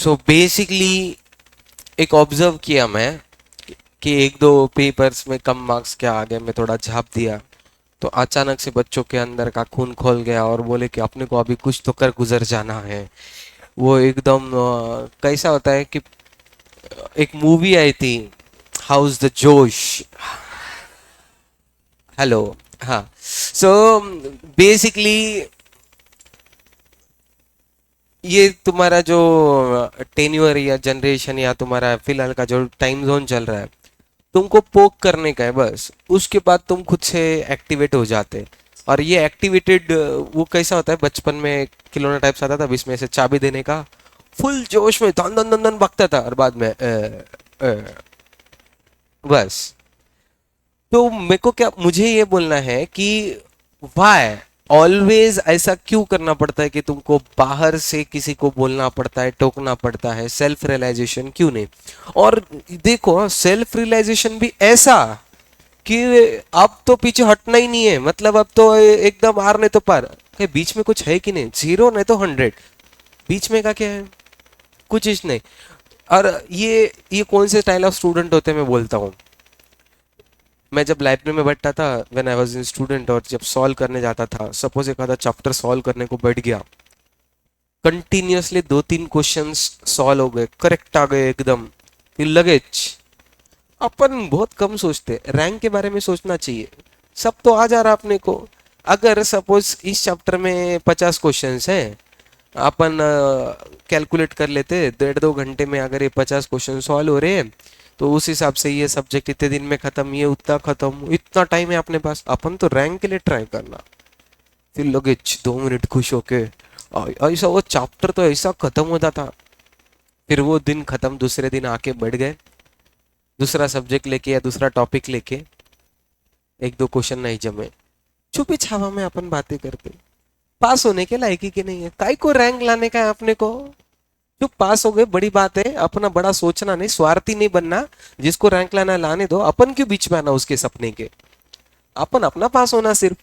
So basically एक observe किया मैं कि एक दो पेपर्स में कम मार्क्स के आ गए, मैं थोड़ा झाप दिया तो अचानक से बच्चों के अंदर का खून खोल गया और बोले कि अपने को अभी कुछ तो कर गुजर जाना है। वो एकदम कैसा होता है कि एक मूवी आई थी, हाउस द जोश। हेलो। हाँ। सो बेसिकली ये तुम्हारा जो टेन्योर या जनरेशन या तुम्हारा फिलहाल का जो टाइम जोन चल रहा है, तुमको पोक करने का है बस, उसके बाद तुम खुद से एक्टिवेट हो जाते। और ये एक्टिवेटेड वो कैसा होता है, बचपन में खिलौना टाइप्स आता था इसमें से चाबी देने का, फुल जोश में धन धन धन धन भागता था और बाद में बस। तो मेरे को क्या, मुझे ये बोलना है कि वाई ऑलवेज ऐसा क्यों करना पड़ता है कि तुमको बाहर से किसी को बोलना पड़ता है, टोकना पड़ता है, सेल्फ रियलाइजेशन क्यों नहीं। और देखो सेल्फ रियलाइजेशन भी ऐसा कि अब तो पीछे हटना ही नहीं है, मतलब अब तो एकदम आर नहीं तो पार, के बीच में कुछ है कि नहीं, 0 नहीं तो 100, बीच में का क्या है, कुछ इस नहीं। और ये कौन से स्टाइल ऑफ स्टूडेंट होते हैं मैं बोलता हूँ। मैं जब लाइब्रेरी में बैठता था when I was in student, और जब सॉल्व करने जाता था, सपोज एक आधा चैप्टर सॉल्व करने को बैठ गया, कंटिन्यूअसली 2-3 क्वेश्चंस सॉल्व हो गए, करेक्ट आ गए एकदम, फिर लगेज। अपन बहुत कम सोचते, रैंक के बारे में सोचना चाहिए। सब तो आ जा रहा अपने को। अगर सपोज इस चैप्टर में 50 क्वेश्चंस हैं, अपन कैलकुलेट कर लेते 1.5-2 घंटे में अगर ये 50 क्वेश्चन सॉल्व हो रहे हैं, तो उस हिसाब से ये सब्जेक्ट इतने दिन में खत्म, ये उतना खत्म, इतना टाइम है अपने पास, अपन तो रैंक के लिए ट्राई करना। फिर लोगे 2 मिनट खुश होके ऐसा वो चैप्टर तो ऐसा खत्म होता था। फिर वो दिन खत्म, दूसरे दिन आके बैठ गए दूसरा सब्जेक्ट लेके या दूसरा टॉपिक लेके, 1-2 क्वेश्चन नहीं जमे, छुपी छावा में अपन बातें करते। पास होने के लायकी के नहीं है, काय को रैंक लाने का है अपने को। जो पास हो गए बड़ी बात है, अपना बड़ा सोचना नहीं, स्वार्थी नहीं बनना। जिसको रैंक लाना है लाने दो, अपन क्यों बीच में आना उसके सपने के, अपन अपना पास होना सिर्फ।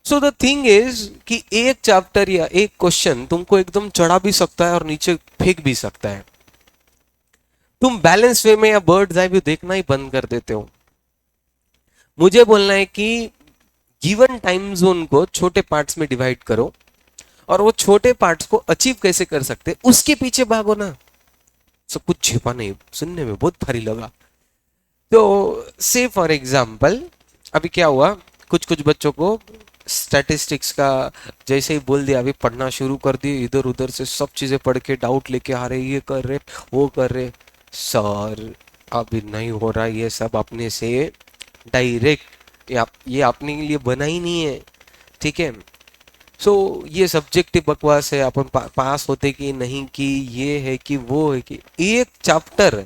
सो द थिंग इज कि एक चैप्टर या एक क्वेश्चन तुमको एकदम चढ़ा भी सकता है और नीचे फेंक भी सकता है। तुम बैलेंस वे में या बर्ड्स आई व्यू देखना ही बंद कर देते हो। मुझे बोलना है कि गिवन टाइम जोन को छोटे पार्ट्स में डिवाइड करो, और वो छोटे पार्ट्स को अचीव कैसे कर सकते उसके पीछे भागो ना। सब कुछ छिपा नहीं, सुनने में बहुत भारी लगा। तो से फॉर एग्जाम्पल अभी क्या हुआ, कुछ कुछ बच्चों को स्टैटिस्टिक्स का जैसे ही बोल दिया, अभी पढ़ना शुरू कर दिए, इधर उधर से सब चीजें पढ़ के डाउट लेके आ रहे, ये कर रहे वो कर रहे। सर अभी नहीं हो रहा ये सब अपने से डायरेक्ट, ये अपने लिए बना ही नहीं है, ठीक है। सो ये सब्जेक्टिव बकवास है, अपन पास होते कि नहीं, कि ये है कि वो है, कि एक चैप्टर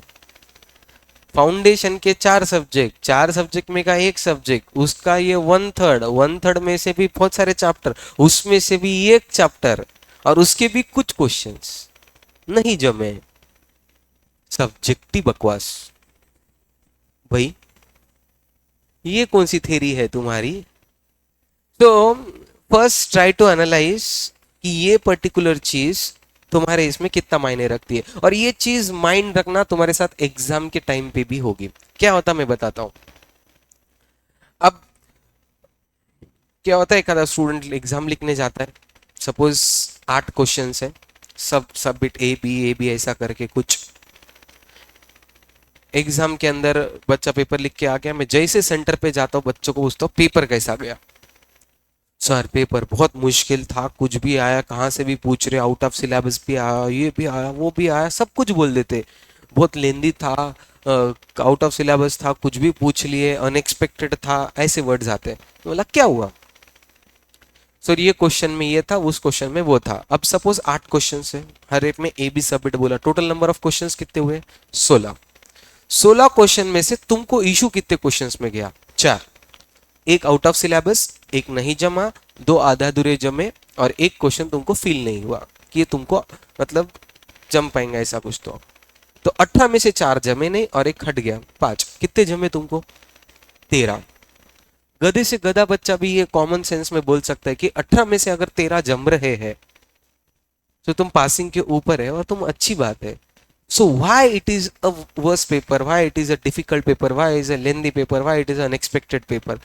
फाउंडेशन के 4 सब्जेक्ट, 4 सब्जेक्ट में का एक सब्जेक्ट, उसका ये 1/3 में से भी बहुत सारे चैप्टर, उसमें से भी एक चैप्टर, और उसके भी कुछ क्वेश्चंस नहीं जमे। सब्जेक्टिव बकवास भाई, ये कौन सी थेरी है तुम्हारी। तो फर्स्ट ट्राई टू एनालाइज कि ये पर्टिकुलर चीज तुम्हारे इसमें कितना मायने रखती है, और ये चीज माइंड रखना तुम्हारे साथ एग्जाम के टाइम पे भी होगी। क्या होता मैं बताता हूं। अब क्या होता है, एक आधा स्टूडेंट एग्जाम लिखने जाता है, सपोज 8 क्वेश्चन है, सब सबमिट ए बी ऐसा करके कुछ। एग्जाम के अंदर बच्चा पेपर लिख के आ गया, मैं जैसे सेंटर पे जाता हूँ बच्चों को पूछता हूँ पेपर कैसा गया। सर पेपर बहुत मुश्किल था, कुछ भी आया, कहाँ से भी पूछ रहे, आउट ऑफ सिलेबस भी आया, ये भी आया, वो भी आया, सब कुछ बोल देते। बहुत लेंदी था, आउट ऑफ सिलेबस था, कुछ भी पूछ लिए, अनएक्सपेक्टेड था, ऐसे वर्ड्स आते। तो बोला क्या हुआ सर, ये क्वेश्चन में ये था, उस क्वेश्चन में वो था। अब सपोज 8 क्वेश्चन है, हर एक में ए बी सबमिट बोला, टोटल नंबर ऑफ क्वेश्चन कितने हुए, 16। 16 क्वेश्चन में से तुमको इशू कितने क्वेश्चन में गया, 4। एक आउट ऑफ सिलेबस, एक नहीं जमा, 2 आधा अधूरे जमे, और एक क्वेश्चन तुमको फील नहीं हुआ कि ये तुमको मतलब जम पाएंगे ऐसा कुछ। तो 18 में से 4 जमे नहीं और एक हट गया, 5। कितने जमे तुमको, 13। गधे से गधा बच्चा भी ये कॉमन सेंस में बोल सकता है कि 18 में से अगर 13 जम रहे हैं तो तुम पासिंग के ऊपर है और तुम अच्छी बात है. So why it is a worse paper, why it is a difficult paper, why is a lengthy paper, why it is an unexpected paper?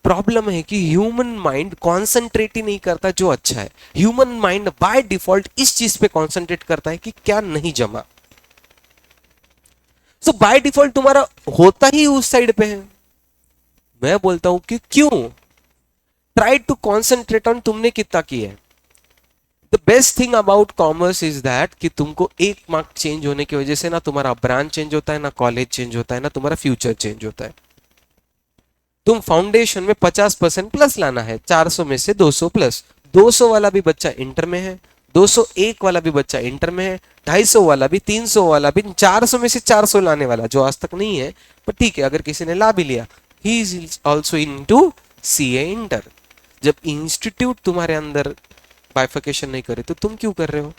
Problem है कि ह्यूमन माइंड कॉन्सेंट्रेट ही नहीं करता जो अच्छा है. ह्यूमन माइंड बाय डिफॉल्ट इस चीज पे कॉन्सेंट्रेट करता है कि क्या नहीं जमा. सो बाय डिफॉल्ट तुम्हारा होता ही उस साइड पे है. मैं बोलता हूं कि क्यों. ट्राई टू कॉन्सेंट्रेट ऑन तुमने कितना किया है. The best thing about commerce is that कि तुमको एक मार्क चेंज होने की वजह से ना तुम्हारा ब्रांच चेंज होता है, ना कॉलेज चेंज होता है, ना तुम्हारा फ्यूचर चेंज होता है. तुम फाउंडेशन में 50% प्लस लाना है, 400 में से 200 प्लस. 200 वाला भी बच्चा इंटर में है, 201 वाला भी बच्चा इंटर में है, 250 वाला भी, 300 वाला भी, 400 में से 400 लाने वाला जो आज तक नहीं है, पर ठीक है अगर किसी ने ला भी लिया, he is also into CA inter. जब इंस्टीट्यूट तुम्हारे अंदर बाइफिकेशन नहीं करे तो तुम क्यों कर रहे हो.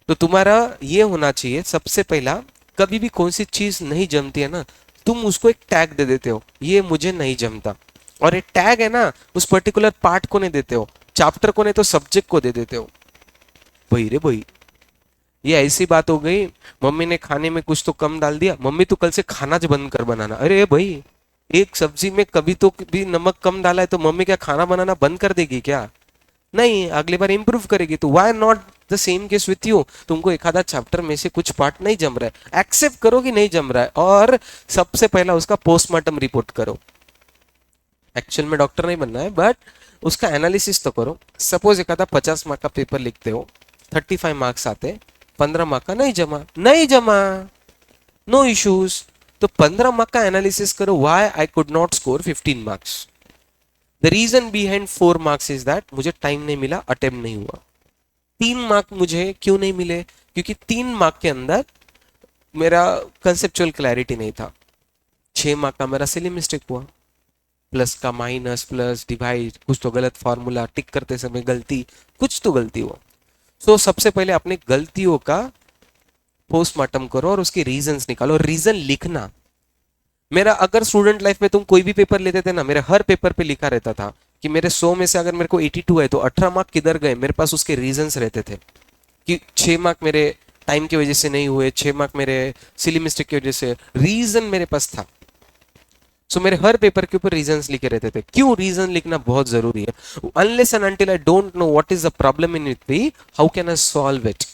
तो तुम्हारा ये होना चाहिए सबसे पहला, कभी भी कौन सी चीज नहीं जमती है ना, तुम उसको एक टैग दे देते हो, ये मुझे नहीं जमता. और एक टैग है ना, उस पर्टिकुलर पार्ट को नहीं देते हो, चैप्टर को नहीं तो सब्जेक्ट को दे देते हो. भाई रे भाई, ये ऐसी बात हो गई, मम्मी ने खाने में कुछ तो कम डाल दिया, मम्मी तो कल से खाना ज बंद कर बनाना. अरे भाई, एक सब्जी में कभी तो भी नमक कम डाला है तो मम्मी क्या खाना बनाना बंद कर देगी क्या. नहीं, अगली बार इंप्रूव करेगी. तो why not the same case with you. तुमको एक आधा चैप्टर में से कुछ पार्ट नहीं जम रहा है, एक्सेप्ट करो कि नहीं जम रहा है, और सबसे पहला उसका पोस्टमार्टम रिपोर्ट करो. एक्चुअल में डॉक्टर नहीं बनना है, बट उसका एनालिसिस तो करो. सपोज एक आधा 50 मार्क का पेपर लिखते हो, 35 मार्क्स आते, 15 मार्क का नहीं जमा, नहीं जमा, नो इश्यूज. तो 15 मार्क का एनालिसिस करो, why I could not score 15 marks. The reason behind 4 marks is that मुझे टाइम नहीं मिला, अटेम्प्ट नहीं हुआ. 3 मार्क मुझे क्यों नहीं मिले, क्योंकि 3 मार्क के अंदर मेरा कंसेप्चुअल क्लैरिटी नहीं था. 6 मार्क का मेरा सिली मिस्टेक हुआ, प्लस का माइनस, प्लस डिवाइड, कुछ तो गलत फॉर्मूला, टिक करते समय गलती, कुछ तो गलती हुआ. सो सबसे पहले अपने गलतियों का पोस्टमार्टम करो और उसके रीजंस निकालो. रीजन लिखना, मेरा अगर स्टूडेंट लाइफ में तुम कोई भी पेपर लेते थे ना, मेरे हर पेपर पे लिखा रहता था कि मेरे 100 में से अगर मेरे को 82 है तो 18 मार्क किधर गए, मेरे पास उसके रीजंस रहते थे. कि 6 मार्क मेरे टाइम की वजह से नहीं हुए, 6 मार्क मेरे सिली मिस्टेक की वजह से, रीजन मेरे पास था. सो मेरे हर पेपर के ऊपर रीजंस लिखे रहते थे. क्यों रीजन लिखना बहुत जरूरी है. Unless and until I don't know what is the problem in it, how can I solve it.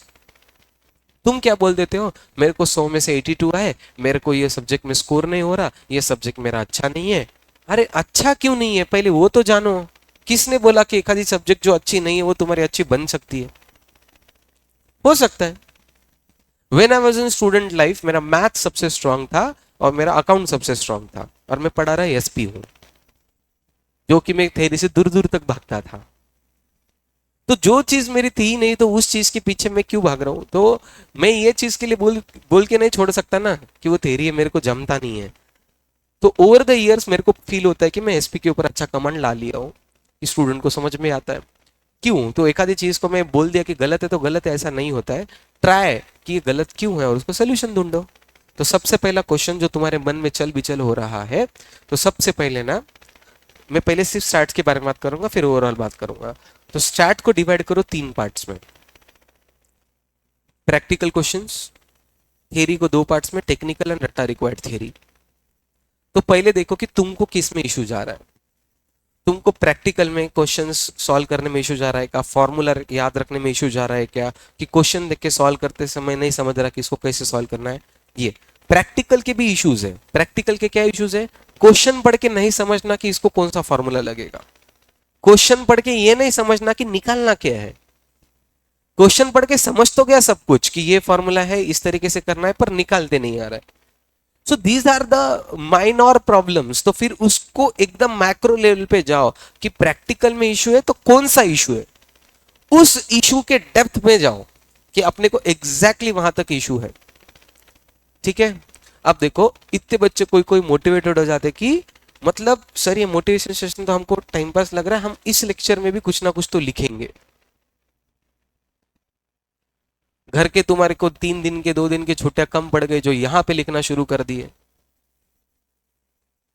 तुम क्या बोल देते हो, मेरे को 100 में से 82 आए, मेरे को ये सब्जेक्ट में स्कोर नहीं हो रहा, ये सब्जेक्ट मेरा अच्छा नहीं है. अरे अच्छा क्यों नहीं है, पहले वो तो जानो. किसने बोला कि एक आधी सब्जेक्ट जो अच्छी नहीं है वो तुम्हारी अच्छी बन सकती है. हो सकता है. When I was in student life मेरा मैथ सबसे स्ट्रांग था और मेरा अकाउंट सबसे स्ट्रांग था, और मैं पढ़ा रहा एसपी हूं, जो कि मैं थ्योरी से दूर दूर तक भागता था. तो जो चीज मेरी थी नहीं तो उस चीज के पीछे मैं क्यों भाग रहा हूं. तो मैं ये चीज के लिए बोल बोल के नहीं छोड़ सकता ना कि वो थ्योरी है, मेरे को जमता नहीं है. तो ओवर द इयर्स मेरे को फील होता है कि मैं एसपी के ऊपर अच्छा कमांड ला लिया हूँ, कि स्टूडेंट को समझ में आता है. क्यों, तो एक आधी चीज को मैं बोल दिया कि गलत है तो गलत है, ऐसा नहीं होता है. ट्राई कि ये गलत क्यों है और उसको सोल्यूशन ढूंढो. तो सबसे पहला क्वेश्चन जो तुम्हारे मन में चल बिचल हो रहा है, तो सबसे पहले ना, मैं पहले सिर्फ स्टार्ट के बारे में बात करूंगा, फिर ओवरऑल बात करूंगा. तो स्टार्ट को डिवाइड करो 3 पार्ट्स में. प्रैक्टिकल क्वेश्चंस, थियरी को 2 पार्ट्स में, टेक्निकल एंड रट्टा रिक्वायर्ड थियरी. तो पहले देखो कि तुमको किस में इशू जा रहा है. तुमको प्रैक्टिकल में क्वेश्चंस सॉल्व करने में इशू जा रहा है क्या, फॉर्मूला याद रखने में इशू जा रहा है क्या, कि क्वेश्चन देख के सॉल्व करते समय नहीं समझ रहा कि इसको कैसे सॉल्व करना है. ये प्रैक्टिकल के भी इश्यूज है. प्रैक्टिकल के क्या इश्यूज है, क्वेश्चन पढ़ के नहीं समझना कि इसको कौन सा फॉर्मूला लगेगा. क्वेश्चन पढ़ के ये नहीं समझना कि निकालना क्या है. क्वेश्चन पढ़ के समझ तो गया सब कुछ कि ये फॉर्मूला है, इस तरीके से करना है, पर निकालते नहीं आ रहा है. So these are the minor problems. तो फिर उसको एकदम मैक्रो लेवल पे जाओ कि प्रैक्टिकल में इशू है तो कौन सा इशू है, उस इशू के डेप्थ में जाओ कि अपने को एग्जैक्टली वहां तक इशू है. ठीक है. अब देखो इतने बच्चे कोई कोई मोटिवेटेड हो जाते कि मतलब सर ये मोटिवेशन सेशन तो हमको टाइम पास लग रहा है, हम इस लेक्चर में भी कुछ ना कुछ तो लिखेंगे. घर के तुम्हारे को 3 दिन के 2 दिन के छुट्टियां कम पड़ गए जो यहां पे लिखना शुरू कर दिए,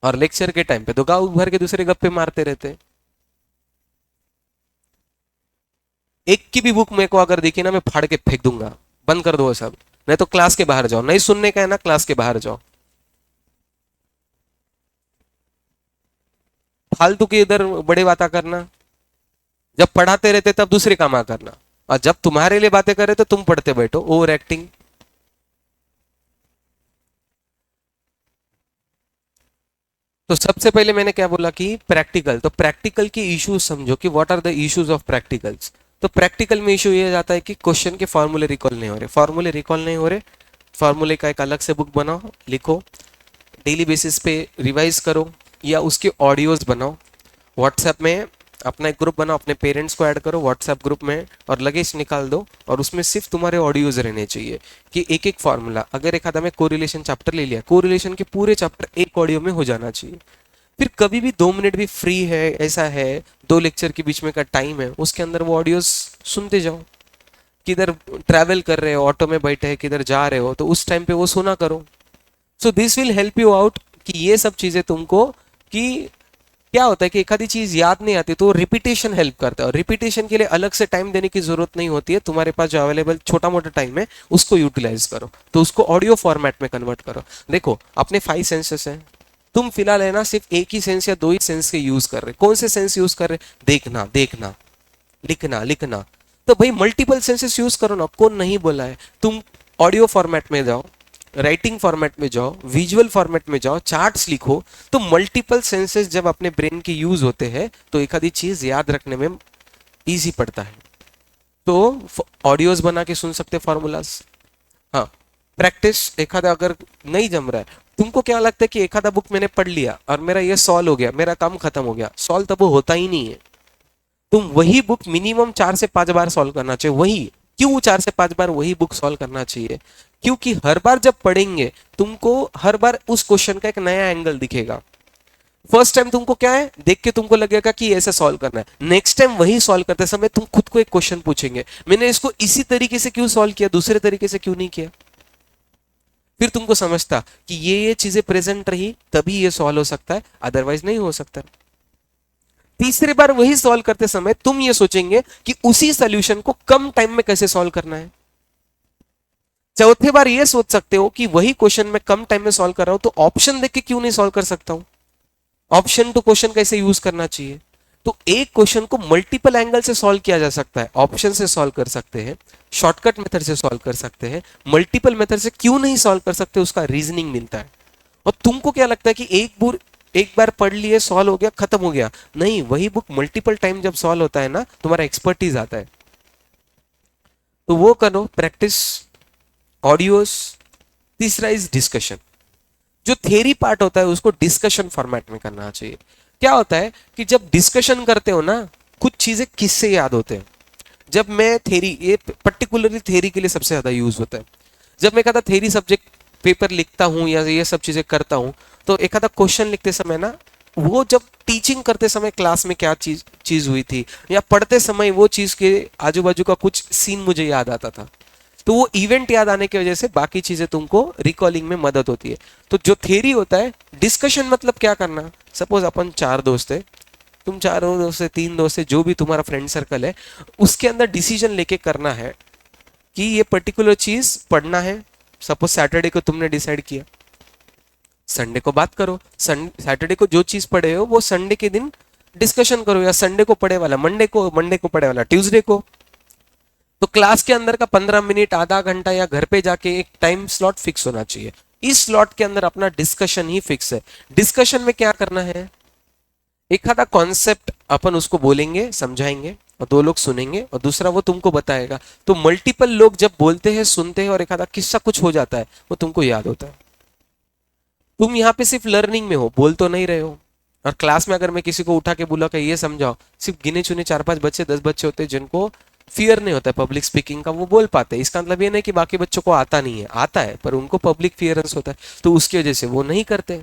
और लेक्चर के टाइम पे तो गांव भर के दूसरे गप्पे मारते रहते. एक की भी बुक मेरे को अगर दिखी ना, मैं फाड़ के फेंक दूंगा, बंद कर दो वो सब। नहीं तो क्लास के बाहर जाओ, नहीं सुनने का है ना, क्लास के बाहर जाओ। फालतू की इधर बड़े बातें करना, जब पढ़ाते रहते तब दूसरे काम आ करना, और जब तुम्हारे लिए बातें करे तो तुम पढ़ते बैठो, ओवर एक्टिंग। तो सबसे पहले मैंने क्या बोला कि प्रैक्टिकल, तो प्रैक्टिकल की इश्यूज समझो कि what are the issues of practicals. तो प्रैक्टिकल में इशू ये जाता है कि क्वेश्चन के फॉर्मूले रिकॉल नहीं हो रहे, फॉर्मूले रिकॉल नहीं हो रहे, फॉर्मूले का एक अलग से बुक बनाओ, लिखो, डेली बेसिस पे रिवाइज करो, या उसके ऑडियोज बनाओ। व्हाट्सएप में अपना एक ग्रुप बनाओ, अपने पेरेंट्स को ऐड करो व्हाट्सएप ग्रुप में, और लगेज निकाल दो, और उसमें सिर्फ तुम्हारे ऑडियोज रहने चाहिए कि एक एक फॉर्मूला, अगर एक आधा में कोरिलेशन चैप्टर ले लिया, कोरिलेशन के पूरे चैप्टर एक ऑडियो में हो जाना चाहिए। फिर कभी भी 2 मिनट भी फ्री है, ऐसा है 2 लेक्चर के बीच में का टाइम है, उसके अंदर वो ऑडियोज सुनते जाओ। किधर ट्रैवल कर रहे हो, ऑटो में बैठे हैं, किधर जा रहे हो, तो उस टाइम पे वो सुना करो। So this will help you out कि ये सब चीजें तुमको, कि क्या होता है कि एक आधी चीज याद नहीं आती तो रिपीटेशन हेल्प करता है, और रिपीटेशन के लिए अलग से टाइम देने की जरूरत नहीं होती है, तुम्हारे पास जो अवेलेबल छोटा मोटा टाइम है उसको यूटिलाइज करो, तो उसको ऑडियो फॉर्मेट में कन्वर्ट करो। देखो अपने 5 सेंसेस हैं, तुम फिलहाल है ना सिर्फ एक ही सेंस या 2 ही सेंस के यूज कर रहे, कौन से सेंस यूज कर रहे? देखना, देखना, लिखना, लिखना। तो भाई मल्टीपल सेंसेस यूज करो ना, कौन नहीं बोला है। तुम ऑडियो फॉर्मेट में जाओ, राइटिंग फॉर्मेट में जाओ, विजुअल फॉर्मेट में जाओ, चार्ट्स लिखो, तो मल्टीपल सेंसेस जब अपने ब्रेन के यूज होते हैं तो एक आधी चीज याद रखने में इजी पड़ता है। तो ऑडियोज बना के सुन सकते फॉर्मूलाज। हाँ, प्रैक्टिस, एक आधा अगर नहीं जम रहा है, तुमको क्या लगता है कि एक आधा बुक मैंने पढ़ लिया और मेरा ये सॉल्व हो गया, मेरा काम खत्म हो गया, सॉल्व तब वो होता ही नहीं है। तुम वही बुक मिनिमम 4 से 5 बार सॉल्व करना चाहिए, वही। क्यों 4 से 5 बार वही बुक सॉल्व करना चाहिए? क्योंकि हर बार जब पढ़ेंगे तुमको हर बार उस क्वेश्चन का एक नया एंगल दिखेगा। फर्स्ट टाइम तुमको क्या है, देख के तुमको लगेगा कि ऐसे सॉल्व करना है, नेक्स्ट टाइम वही सॉल्व करते समय तुम खुद को एक क्वेश्चन पूछेंगे, मैंने इसको इसी तरीके से क्यों सॉल्व किया, दूसरे तरीके से क्यों नहीं किया। फिर तुमको समझता कि ये चीजें प्रेजेंट रही तभी ये सॉल्व हो सकता है, अदरवाइज नहीं हो सकता। तीसरी बार वही सॉल्व करते समय तुम ये सोचेंगे कि उसी सॉल्यूशन को कम टाइम में कैसे सॉल्व करना है। चौथे बार ये सोच सकते हो कि वही क्वेश्चन में कम टाइम में सॉल्व कर रहा हूं तो ऑप्शन देख के क्यों नहीं सॉल्व कर सकता हूं, ऑप्शन टू क्वेश्चन कैसे यूज करना चाहिए। तो एक क्वेश्चन को मल्टीपल एंगल से सॉल्व किया जा सकता है, ऑप्शन से सॉल्व कर सकते हैं, शॉर्टकट मेथड से सॉल्व कर सकते हैं, मल्टीपल मेथड से क्यों नहीं सॉल्व कर सकते, उसका रीजनिंग मिलता है। और तुमको क्या लगता है कि एक बार पढ़ लिए सॉल्व हो गया खत्म हो गया, नहीं, वही बुक मल्टीपल टाइम जब सॉल्व होता है ना तुम्हारा एक्सपर्टीज आता है। तो वो करो प्रैक्टिस, ऑडियोस। तीसरा इज डिस्कशन, जो थियरी पार्ट होता है उसको डिस्कशन फॉर्मेट में करना चाहिए। क्या होता है कि जब डिस्कशन करते हो ना, कुछ चीजें किससे याद होते हैं। जब मैं थेरी, ये पर्टिकुलरली थेरी के लिए सबसे ज्यादा यूज होता है, जब मैं कहता थेरी सब्जेक्ट पेपर लिखता हूं या ये सब चीजें करता हूं, तो एक आधा क्वेश्चन लिखते समय ना, वो जब टीचिंग करते समय क्लास में क्या चीज चीज हुई थी, या पढ़ते समय वो चीज के आजू बाजू का कुछ सीन मुझे याद आता था, तो वो इवेंट याद आने की वजह से बाकी चीजें तुमको रिकॉलिंग में मदद होती है। तो जो थ्योरी होता है, डिस्कशन मतलब क्या करना, सपोज अपन 4 दोस्त है, तुम 4 दोस्त है, 3 दोस्त है, जो भी तुम्हारा फ्रेंड सर्कल है, उसके अंदर डिसीजन लेके करना है कि ये पर्टिकुलर चीज पढ़ना है। सपोज सैटरडे को तुमने डिसाइड किया, संडे को बात करो, सैटरडे को जो चीज पढ़े हो वो संडे के दिन डिस्कशन करो, या संडे को पढ़े वाला मंडे को पढ़े वाला ट्यूसडे को। तो क्लास के अंदर का 15 मिनट, आधा घंटा, या घर पे जाके एक टाइम स्लॉट फिक्स होना चाहिए, इस स्लॉट के अंदर अपना डिस्कशन ही फिक्स है। डिस्कशन में क्या करना है, एक आधा कॉन्सेप्ट अपन उसको बोलेंगे, समझाएंगे, और 2 लोग सुनेंगे और दूसरा वो तुमको बताएगा। तो मल्टीपल लोग जब बोलते हैं, सुनते हैं, और एक आधा किस्सा कुछ हो जाता है, वो तुमको याद होता है। तुम यहाँ पे सिर्फ लर्निंग में हो, बोल तो नहीं रहे हो। और क्लास में अगर मैं किसी को उठा के बोला कि ये समझाओ, सिर्फ गिने चुने 4-5 बच्चे, 10 बच्चे होते हैं जिनको फियर नहीं होता है पब्लिक स्पीकिंग का, वो बोल पाते हैं। इसका मतलब ये नहीं कि बाकी बच्चों को आता नहीं है, आता है, पर उनको पब्लिक फियरेंस होता है, तो उसकी वजह से वो नहीं करते।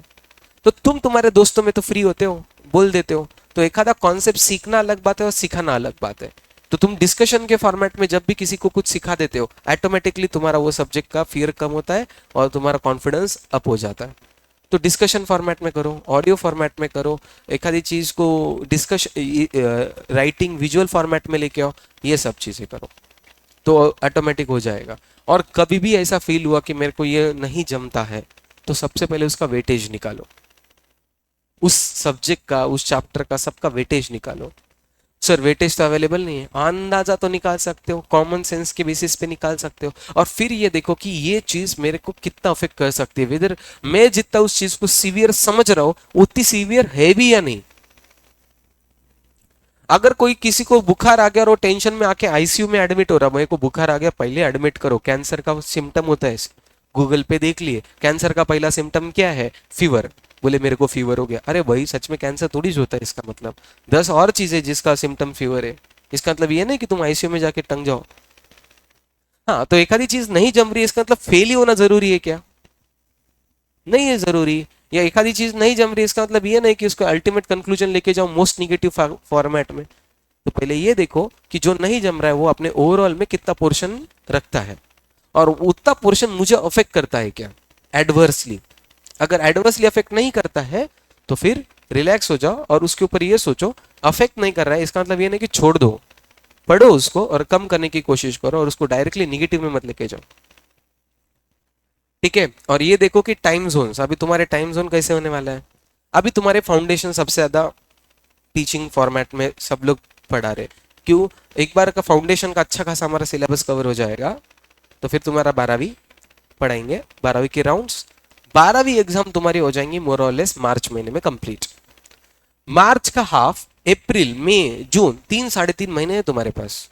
तो तुम तुम्हारे दोस्तों में तो फ्री होते हो, बोल देते हो। तो एक आधा कॉन्सेप्ट सीखना अलग बात है और सिखाना अलग बात है। तो तुम डिस्कशन के फॉर्मेट में जब भी किसी को कुछ सिखा देते हो, ऑटोमेटिकली तुम्हारा वो सब्जेक्ट का फियर कम होता है और तुम्हारा कॉन्फिडेंस अप हो जाता है। तो डिस्कशन फॉर्मेट में करो, ऑडियो फॉर्मेट में करो, एखादी चीज को राइटिंग विजुअल फॉर्मेट में लेके आओ, ये सब चीजें करो तो ऑटोमेटिक हो जाएगा। और कभी भी ऐसा फील हुआ कि मेरे को ये नहीं जमता है, तो सबसे पहले उसका वेटेज निकालो, उस सब्जेक्ट का, उस चैप्टर का, सबका वेटेज निकालो। सर वेटेज तो अवेलेबल नहीं है, अंदाजा तो निकाल सकते हो, कॉमन सेंस के बेसिस पे निकाल सकते हो, और फिर ये देखो कि ये चीज मेरे को कितना अफेक्ट कर सकती है, वेदर मैं जितना उस चीज को सीवियर समझ रहा हूं उतनी सीवियर है भी या नहीं। अगर कोई किसी को बुखार आ गया और वो टेंशन में आके आईसीयू में एडमिट हो रहा, मेरे को बुखार आ गया, पहले एडमिट करो, कैंसर का सिम्टम होता है, गूगल पे देख लिए, कैंसर का पहला सिम्टम क्या है, फीवर, बोले मेरे को फीवर हो गया, अरे भाई सच में कैंसर थोड़ी होता है, इसका मतलब 10 और चीजें जिसका सिम्टम फीवर है, इसका मतलब ये नहीं कि तुम आईसीयू में जाके टंग जाओ। हाँ, तो एक आधी चीज नहीं जम रही है, इसका मतलब फेल ही होना जरूरी है क्या? नहीं है जरूरी। या एक आधी चीज नहीं जम रही, इसका मतलब ये नहीं कि उसको अल्टीमेट कंक्लूजन लेके जाओ मोस्ट निगेटिव फॉर्मेट में। तो पहले ये देखो कि जो नहीं जम रहा है वो अपने ओवरऑल में कितना पोर्शन रखता है, और उतना पोर्शन मुझे अफेक्ट करता है क्या एडवर्सली। अगर एडवर्सली अफेक्ट नहीं करता है तो फिर रिलैक्स हो जाओ और उसके ऊपर ये सोचो अफेक्ट नहीं कर रहा है, इसका मतलब ये नहीं कि छोड़ दो, पढ़ो उसको और कम करने की कोशिश करो, और उसको डायरेक्टली निगेटिव में मत लेके जाओ, ठीक है। और ये देखो कि टाइम जोन्स, अभी तुम्हारे टाइम जोन कैसे होने वाला है। अभी तुम्हारे फाउंडेशन सबसे ज्यादा टीचिंग फॉर्मेट में सब लोग पढ़ा रहे, क्यों? एक बार का फाउंडेशन का अच्छा खासा हमारा सिलेबस कवर हो जाएगा, तो फिर तुम्हारा 12वीं पढ़ाएंगे, 12वीं के राउंड्स, 12वीं एग्जाम तुम्हारी हो जाएंगी मोर और लेस मार्च महीने में कंप्लीट। मार्च का हाफ, अप्रैल मई जून, 3 साढ़े 3 महीने है तुम्हारे पास,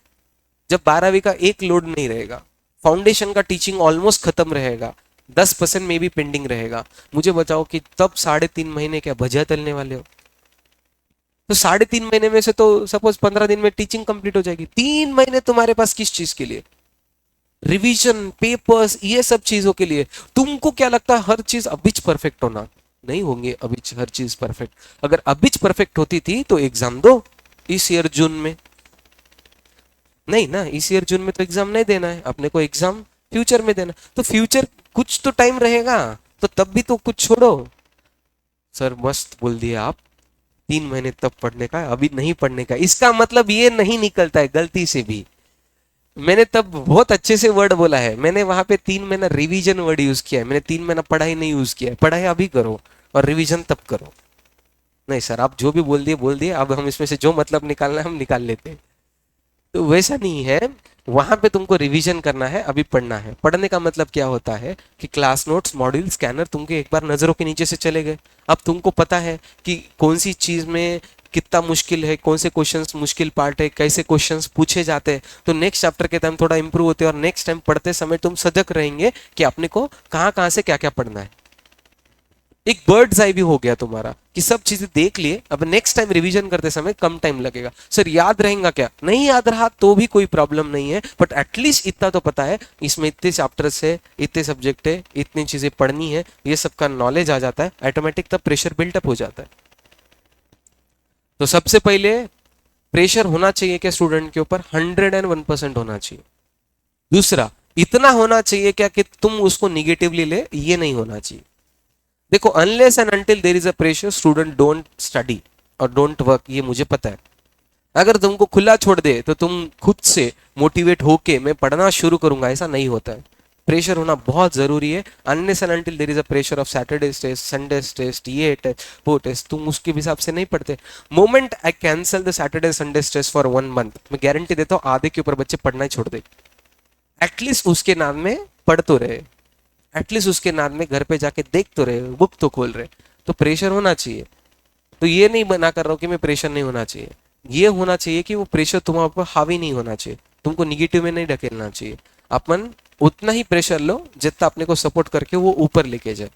जब 12वीं का एक लोड नहीं रहेगा, फाउंडेशन का टीचिंग ऑलमोस्ट खत्म रहेगा, 10% में भी पेंडिंग रहेगा। मुझे बताओ कि तब 3.5 महीने क्या भजिया तलने वाले हो? तो 3.5 महीने में से तो सपोज 15 दिन में टीचिंग कंप्लीट हो जाएगी, 3 महीने तुम्हारे पास किस चीज के लिए? रिवीजन, पेपर्स, ये सब चीजों के लिए। तुमको क्या लगता है हर चीज अबिच परफेक्ट होना? नहीं होंगे अबिच हर चीज परफेक्ट। अगर अबिच परफेक्ट होती थी तो एग्जाम दो इस ईयर जून में, नहीं ना, इस ईयर जून में तो एग्जाम नहीं देना है अपने को, एग्जाम फ्यूचर में देना, तो फ्यूचर कुछ तो टाइम रहेगा, तो तब भी तो कुछ छोड़ो। सर मस्त बोल दिया आप, 3 महीने तब पढ़ने का, अभी नहीं पढ़ने का, इसका मतलब ये नहीं निकलता है गलती से भी। मैंने तब बहुत अच्छे से वर्ड बोला है, मैंने वहां पे 3 महीना रिवीजन वर्ड यूज किया है, मैंने 3 महीना पढ़ाई नहीं यूज किया है। पढ़ाई अभी करो और रिवीजन तब करो। नहीं सर आप जो भी बोल दिए, अब हम इसमें से जो मतलब निकालना है हम निकाल लेते हैं। तो वैसा नहीं है, वहां पे तुमको रिवीजन करना है, अभी पढ़ना है। पढ़ने का मतलब क्या होता है कि क्लास नोट्स, मॉड्यूल, स्कैनर तुमके एक बार नजरों के नीचे से चले गए, अब तुमको पता है कि कौन सी चीज में कितना मुश्किल है, कौन से क्वेश्चंस मुश्किल पार्ट है, कैसे क्वेश्चंस पूछे जाते हैं, तो नेक्स्ट चैप्टर के टाइम थोड़ा इंप्रूव होते हैं, और नेक्स्ट टाइम पढ़ते समय तुम सजग रहेंगे कि अपने को कहाँ कहाँ से क्या क्या पढ़ना है। एक बर्ड्स आई भी हो गया तुम्हारा कि सब चीजें देख लिए, अब नेक्स्ट टाइम रिवीजन करते समय कम टाइम लगेगा। सर याद रहेगा क्या? नहीं याद रहा तो भी कोई प्रॉब्लम नहीं है, बट एटलीस्ट इतना तो पता है इसमें इतने चैप्टर्स है, इतने सब्जेक्ट है, इतनी चीजें पढ़नी है, ये सबका नॉलेज आ जाता है ऑटोमेटिक, तब प्रेशर बिल्टअप हो जाता है। तो सबसे पहले प्रेशर होना चाहिए क्या स्टूडेंट के ऊपर? 101% होना चाहिए। दूसरा, इतना होना चाहिए क्या कि तुम उसको निगेटिवली ले, ये नहीं होना चाहिए। देखो unless and until there is a pressure, student don't study और डोंट वर्क, ये मुझे पता है। अगर तुमको खुला छोड़ दे तो तुम खुद से मोटिवेट होके मैं पढ़ना शुरू करूंगा, ऐसा नहीं होता है। प्रेशर होना बहुत जरूरी है। Unless and until there is a pressure of Saturday test, Sunday test, ये टेस्ट, वो टेस्ट, तुम उसके हिसाब से नहीं पढ़ते। Moment I cancel the Saturday Sunday test for 1 month, मैं गारंटी देता हूँ आधे के ऊपर बच्चे पढ़ना ही छोड़ दे। एटलीस्ट उसके नाम में पढ़ तो रहे, एटलीस्ट उसके नाम में घर पे जाके देख तो रहे, बुक तो खोल रहे। तो प्रेशर होना चाहिए। तो ये नहीं बना कर रहा हूं कि मैं प्रेशर नहीं होना चाहिए, ये होना चाहिए कि वो प्रेशर तुम्हारे ऊपर हावी नहीं होना चाहिए, तुमको निगेटिव में नहीं ढकेलना चाहिए। अपन उतना ही प्रेशर लो जितना अपने को सपोर्ट करके वो ऊपर लेके जाए।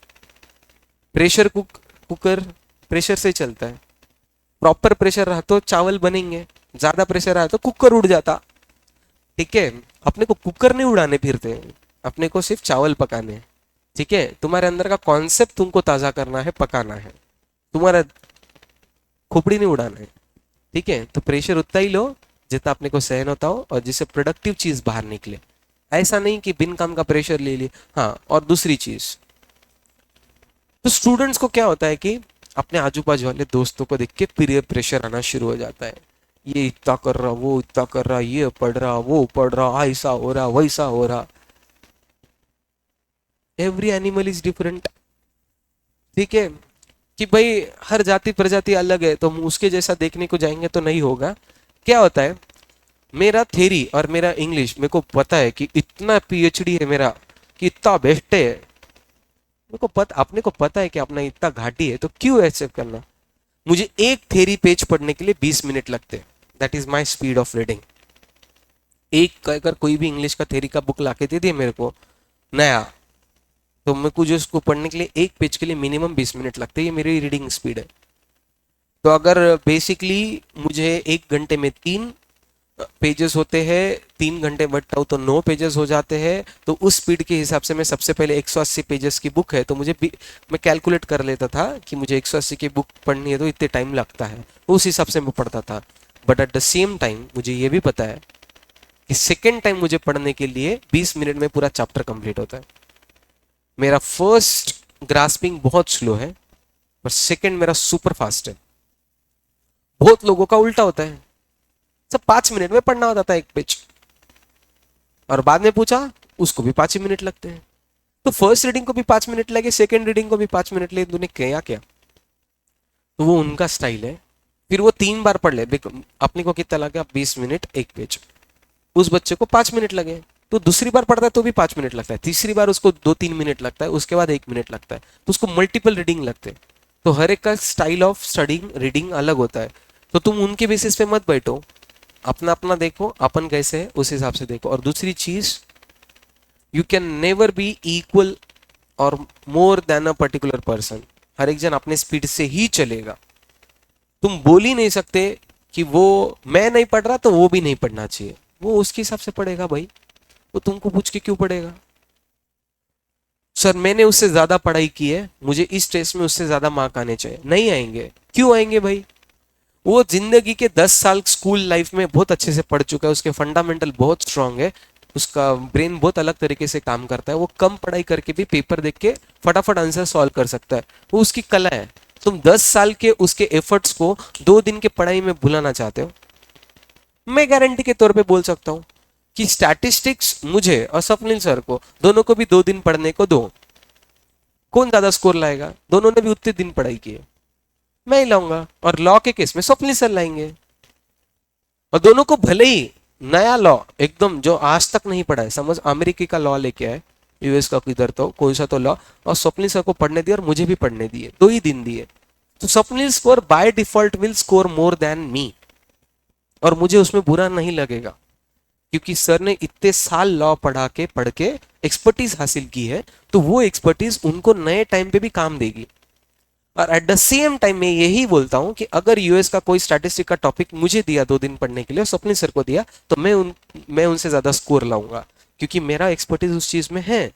प्रेशर कुकर प्रेशर से चलता है, प्रॉपर प्रेशर रहा तो चावल बनेंगे, ज्यादा प्रेशर आया तो कुकर उड़ जाता। ठीक है, अपने को कुकर नहीं उड़ाने फिरते, अपने को सिर्फ चावल पकाने हैं। ठीक है, तुम्हारे अंदर का कॉन्सेप्ट तुमको ताजा करना है, पकाना है, तुम्हारा खोपड़ी नहीं उड़ाना है। ठीक है, तो प्रेशर उतना ही लो जितना अपने को सहन होता हो और जिससे प्रोडक्टिव चीज बाहर निकले। ऐसा नहीं कि बिन काम का प्रेशर ले लिए। हाँ, और दूसरी चीज, तो स्टूडेंट्स को क्या होता है कि अपने आजू बाजू वाले दोस्तों को देख के पीरियड प्रेशर आना शुरू हो जाता है। ये इतना कर रहा, वो इतना कर रहा, ये पढ़ रहा, वो पढ़ रहा, ऐसा हो रहा, वैसा हो रहा। Every animal is different. ठीक है कि भाई हर जाति प्रजाति अलग है, तो हम उसके जैसा देखने को जाएंगे तो नहीं होगा। क्या होता है, मेरा थ्योरी और मेरा इंग्लिश मेरे को पता है कि इतना पीएचडी है मेरा, कि इतना बेस्ट है। मेरे को पता, अपने को पता है कि अपना इतना घाटी है, तो क्यों ऐसे करना। मुझे एक थ्योरी पेज पढ़ने के लिए 20 मिनट लगते हैं। That is my speed of reading. एक अगर कोई भी इंग्लिश का थ्योरी का बुक लाके दे दिए मेरे को नया, तो मेरे को जो उसको पढ़ने के लिए एक पेज के लिए मिनिमम 20 मिनट लगते हैं। ये मेरी रीडिंग स्पीड है। तो अगर बेसिकली मुझे एक घंटे में 3 पेजेस होते हैं, 3 घंटे बढ़ता हूँ तो 9 पेजेस हो जाते हैं। तो उस स्पीड के हिसाब से मैं सबसे पहले 180 पेजेस की बुक है, तो मैं कैलकुलेट कर लेता था कि मुझे 180 की बुक पढ़नी है तो इतने टाइम लगता है, उस हिसाब से मैं पढ़ता था। But at the same time मुझे ये भी पता है कि सेकेंड टाइम मुझे पढ़ने के लिए 20 मिनट में पूरा चैप्टर कंप्लीट होता है। मेरा फर्स्ट ग्रास्पिंग बहुत स्लो है, पर सेकेंड मेरा सुपर फास्ट है। बहुत लोगों का उल्टा होता है, सब 5 मिनट में पढ़ना होता था एक पेज, और बाद में पूछा उसको भी 5 ही मिनट लगते हैं। तो फर्स्ट रीडिंग को भी 5 मिनट लगे, सेकेंड रीडिंग को भी 5 मिनट लगे, तूने क्या क्या। तो वो उनका स्टाइल है। फिर वो 3 बार पढ़ ले, अपने को कितना लगा, 20 मिनट एक पेज। उस बच्चे को 5 मिनट लगे, तो दूसरी बार पढ़ता है तो भी 5 मिनट लगता है, तीसरी बार उसको 2-3 मिनट लगता है, उसके बाद 1 मिनट लगता है। तो उसको मल्टीपल रीडिंग लगते हैं। तो हर एक का स्टाइल ऑफ स्टडिंग रीडिंग अलग होता है। तो तुम उनके बेसिस पे मत बैठो, अपना अपना देखो, अपन कैसे है उस हिसाब से देखो। और दूसरी चीज, you can never be equal और more than a particular person. हर एक जन अपने स्पीड से ही चलेगा। तुम बोल ही नहीं सकते कि वो मैं नहीं पढ़ रहा तो वो भी नहीं पढ़ना चाहिए। वो उसके हिसाब से पढ़ेगा भाई, वो तुमको पूछ के क्यों पढ़ेगा। सर मैंने उससे ज्यादा पढ़ाई की है, मुझे इस टेस्ट में उससे ज्यादा मार्क आने चाहिए, नहीं आएंगे। क्यों आएंगे भाई। वो जिंदगी के 10 साल स्कूल लाइफ में बहुत अच्छे से पढ़ चुका है, उसके फंडामेंटल बहुत स्ट्रांग है, उसका ब्रेन बहुत अलग तरीके से काम करता है। वो कम पढ़ाई करके भी पेपर देख के फटाफट आंसर सॉल्व कर सकता है, वो उसकी कला है। तुम 10 साल के उसके एफर्ट्स को 2 दिन के पढ़ाई में भुलाना चाहते हो। मैं गारंटी के तौर पे बोल सकता हूँ कि स्टैटिस्टिक्स मुझे और स्वप्निल सर को दोनों को भी 2 दिन पढ़ने को दो, कौन ज्यादा स्कोर लाएगा। दोनों ने भी उतने दिन पढ़ाई की है, मैं ही लाऊंगा। और लॉ के केस में स्वप्निल सर लाएंगे। और दोनों को भले ही नया लॉ एकदम जो आज तक नहीं पढ़ा है, समझ अमेरिकी का लॉ लेके आए, यूएस का किधर तो कोई सा तो लॉ, और स्वप्निल सर को पढ़ने दिए और मुझे भी पढ़ने दिए, 2 ही दिन दिए। तो Swapnil score by default will score more than me, और मुझे उसमें बुरा नहीं लगेगा, क्योंकि सर ने इतने साल लॉ पढ़ के एक्सपर्टीज हासिल की है। तो वो एक्सपर्टीज उनको नए टाइम पे भी काम देगी। और एट द सेम टाइम मैं यही बोलता हूं कि अगर यूएस का कोई स्टैटिस्टिक का टॉपिक मुझे दिया 2 दिन पढ़ने के लिए और स्वप्निल सर को दिया, तो मैं उनसे ज्यादा स्कोर लाऊंगा, क्योंकि मेरा एक्सपर्टीज उस चीज में है।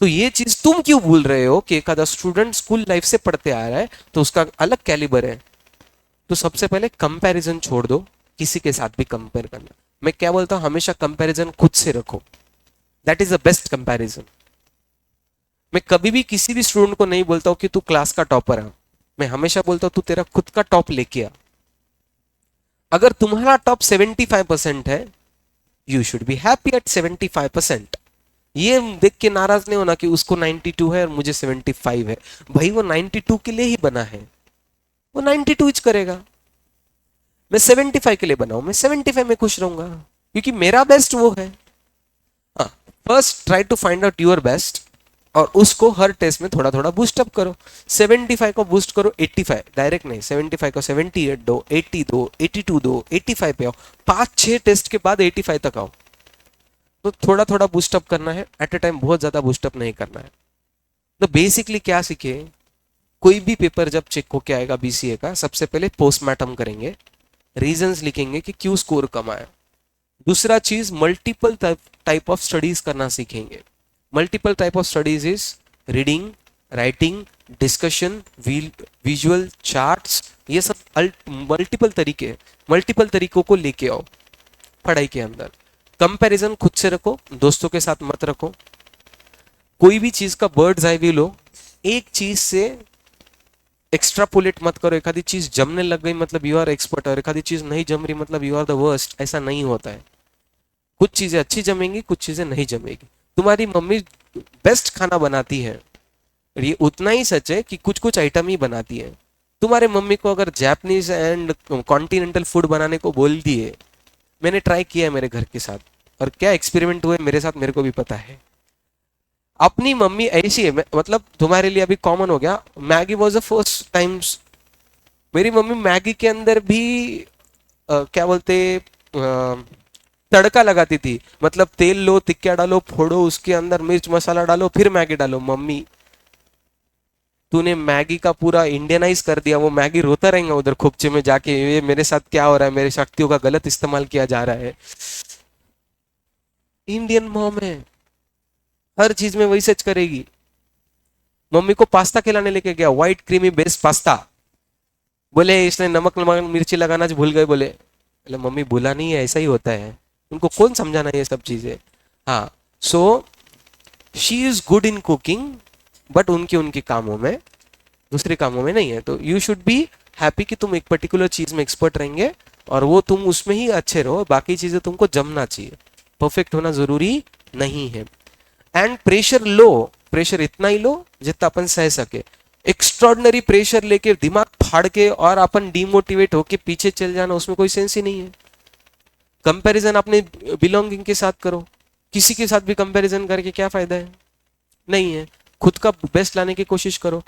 तो ये चीज तुम क्यों भूल रहे हो कि एक आधा स्टूडेंट स्कूल लाइफ से पढ़ते आ रहा है तो उसका अलग कैलिबर है। तो सबसे पहले कंपैरिजन छोड़ दो, किसी के साथ भी कंपेयर करना। मैं क्या बोलता हूं, हमेशा कंपैरिजन खुद से रखो, that is the best comparison. मैं कभी भी किसी भी स्टूडेंट को नहीं बोलता हूं कि तू क्लास का टॉपर है, मैं हमेशा बोलता हूं तू तेरा खुद का टॉप लेके आ। अगर तुम्हारा टॉप 75% है, you should be happy at 75%। ये देख के नाराज नहीं होना कि उसको 92 है और मुझे 75 है। भाई वो 92 के लिए ही बना है, वो 92 ही करेगा। मैं 75 के लिए बना हूं, मैं 75 में खुश रहूंगा, क्योंकि मेरा बेस्ट वो है। हाँ, first try to find out your best, और उसको हर टेस्ट में थोड़ा थोड़ा बूस्ट अप करो। 75 को बूस्ट करो 85, डायरेक्ट नहीं। 75 को 78 दो, 80 दो, 82 दो, 85 पे आओ। 5-6 टेस्ट के बाद 85 तक आओ। तो थोड़ा थोड़ा बूस्ट अप करना है, एट ए टाइम बहुत ज्यादा बूस्ट अप नहीं करना है। तो बेसिकली क्या सीखे, कोई भी पेपर जब चेक होके आएगा बीसीए का, सबसे पहले पोस्टमार्टम करेंगे, रीजंस लिखेंगे कि क्यों स्कोर कम आया। दूसरा चीज, मल्टीपल टाइप ऑफ स्टडीज करना सीखेंगे। Multiple type of studies is reading, writing, discussion, visual charts, ये सब मल्टीपल तरीके, मल्टीपल तरीकों को लेके आओ पढ़ाई के अंदर। कंपैरिजन खुद से रखो, दोस्तों के साथ मत रखो। कोई भी चीज का बर्ड्स आई व्यू लो, एक चीज से एक्स्ट्रापोलेट मत करो। एखादी चीज जमने लग गई मतलब यू आर एक्सपर्ट, और एखादी चीज नहीं जम रही मतलब यू आर द वर्स्ट। ऐसा नहीं होता है। कुछ चीजें अच्छी जमेंगी, कुछ चीजें नहीं जमेगी। तुम्हारी मम्मी बेस्ट खाना बनाती है, और ये उतना ही सच है कि कुछ कुछ आइटम ही बनाती है। तुम्हारे मम्मी को अगर जापानीज एंड कॉन्टिनेंटल फूड बनाने को बोल दिए, मैंने ट्राई किया है मेरे घर के साथ, और क्या एक्सपेरिमेंट हुए मेरे साथ मेरे को भी पता है। अपनी मम्मी ऐसी है, मतलब तुम्हारे लिए अभी कॉमन हो गया, Maggi was the first times. मेरी मम्मी मैगी के अंदर भी क्या बोलते तड़का लगाती थी। मतलब तेल लो, तिक्या डालो, फोड़ो, उसके अंदर मिर्च मसाला डालो, फिर मैगी डालो। मम्मी तूने मैगी का पूरा इंडियनाइज कर दिया। वो मैगी रोता रहेगा उधर खुपचे में जाके, ये मेरे साथ क्या हो रहा है, मेरे शक्तियों का गलत इस्तेमाल किया जा रहा है। इंडियन मॉम है, हर चीज में वही सच करेगी। मम्मी को पास्ता खिलाने लेके गया, व्हाइट क्रीमी बेस्ड पास्ता। बोले इसने नमक नमक मिर्ची लगाना भूल गए। बोले मम्मी भूला नहीं है, ऐसा ही होता है। उनको कौन समझाना ये सब चीजें। हाँ, so she is good in cooking, but उनके उनके कामों में, दूसरे कामों में नहीं है। तो यू शुड बी हैप्पी कि तुम एक पर्टिकुलर चीज में एक्सपर्ट रहेंगे, और वो तुम उसमें ही अच्छे रहो। बाकी चीजें तुमको जमना चाहिए, परफेक्ट होना जरूरी नहीं है। एंड प्रेशर लो, प्रेशर इतना ही लो जितना अपन सह सके। एक्स्ट्रॉर्डनरी प्रेशर लेके दिमाग फाड़ के और अपन डिमोटिवेट होके पीछे चल जाना, उसमें कोई सेंस ही नहीं है। कंपैरिजन अपने बिलोंगिंग के साथ करो, किसी के साथ भी कंपैरिजन करके क्या फायदा है, नहीं है। खुद का बेस्ट लाने की कोशिश करो,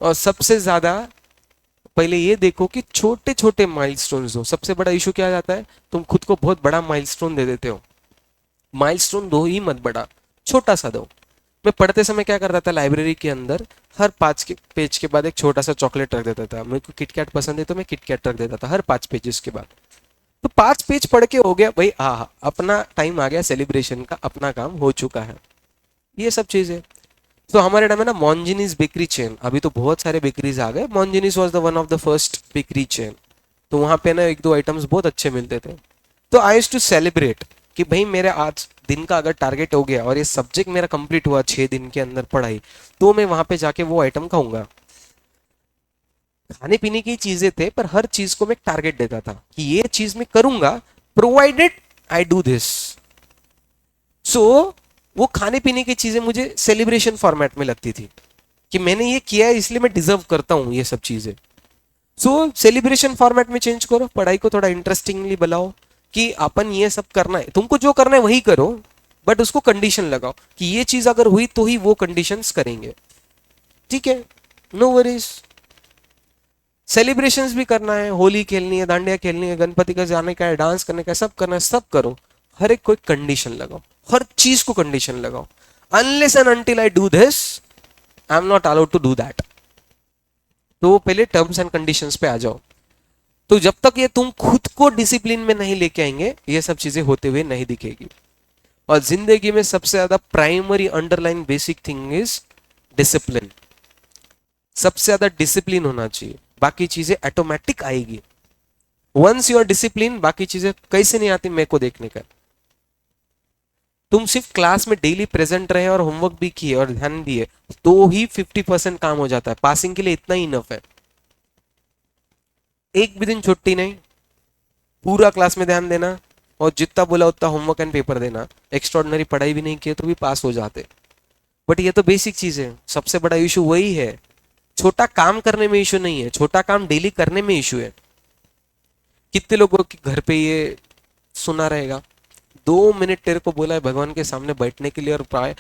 और सबसे ज्यादा पहले ये देखो कि छोटे छोटे माइलस्टोन्स दो। सबसे बड़ा इशू क्या आ जाता है, तुम खुद को बहुत बड़ा माइलस्टोन दे देते हो। माइलस्टोन दो ही मत बड़ा, छोटा सा दो। मैं पढ़ते समय क्या करता था, लाइब्रेरी के अंदर हर 5 पेज के बाद एक छोटा सा चॉकलेट रख देता था। मेरे को किटकैट पसंद है तो मैं किटकैट रख देता था हर 5 पेजेस के बाद। तो 5 पेज पढ़ के हो गया भाई, हाँ अपना टाइम आ गया सेलिब्रेशन का, अपना काम हो चुका है। ये सब चीजें। तो हमारे टाइम में ना मॉन्जिनीस बेकरी चेन, अभी तो बहुत सारे बेकरीज आ गए, Monginis was the one of the first bakery chain. तो वहां पे ना एक दो आइटम्स बहुत अच्छे मिलते थे। तो आई यूज्ड टू सेलिब्रेट कि भाई मेरे आज दिन का अगर टारगेट हो गया और ये सब्जेक्ट मेरा कंप्लीट हुआ 6 दिन के अंदर पढ़ाई, तो मैं वहां पे जाके वो आइटम खाऊंगा। खाने पीने की चीजें थे, पर हर चीज को मैं टारगेट देता था कि ये चीज मैं करूंगा, प्रोवाइडेड आई डू दिस। सो वो खाने पीने की चीजें मुझे सेलिब्रेशन फॉर्मेट में लगती थी कि मैंने ये किया है इसलिए मैं डिजर्व करता हूं ये सब चीजें। सो सेलिब्रेशन फॉर्मेट में चेंज करो, पढ़ाई को थोड़ा इंटरेस्टिंगली बनाओ कि अपन ये सब करना है, तुमको जो करना है वही करो, बट उसको कंडीशन लगाओ कि ये चीज अगर हुई तो ही वो कंडीशंस करेंगे। ठीक है, नो वरीज। सेलिब्रेशंस भी करना है, होली खेलनी है, डांडिया खेलनी है, गणपति का जाने का है, डांस करने का है, सब करना है, सब करो। हर एक कोई कंडीशन लगाओ, हर चीज को कंडीशन लगाओ। Unless and until I do this, I am not allowed to do that. तो पहले टर्म्स एंड कंडीशंस पे आ जाओ। तो जब तक ये तुम खुद को डिसिप्लिन में नहीं लेके आएंगे, ये सब चीजें होते हुए नहीं दिखेगी। और जिंदगी में सबसे ज्यादा primary underline basic thing is discipline. सबसे ज्यादा डिसिप्लिन होना चाहिए, बाकी चीजें ऑटोमेटिक आएगी। वंस यू आर डिसिप्लिन, बाकी चीजें कैसे नहीं आती मेरे को देखने का। तुम सिर्फ क्लास में डेली प्रेजेंट रहे और होमवर्क भी किए और ध्यान दिए, तो ही 50% काम हो जाता है। पासिंग के लिए इतना ही इनफ है। एक भी दिन छुट्टी नहीं, पूरा क्लास में ध्यान देना, और जितना बोला उतना होमवर्क एंड पेपर देना। एक्स्ट्रॉर्डनरी पढ़ाई भी नहीं किए तो भी पास हो जाते। बट ये तो बेसिक चीज है। सबसे बड़ा इशू वही है, छोटा काम करने में इशू नहीं है, छोटा काम डेली करने में इशू है। कितने लोगों के घर पे ये सुना रहेगा, 2 मिनट तेरे को बोला है भगवान के सामने बैठने के लिए और प्राय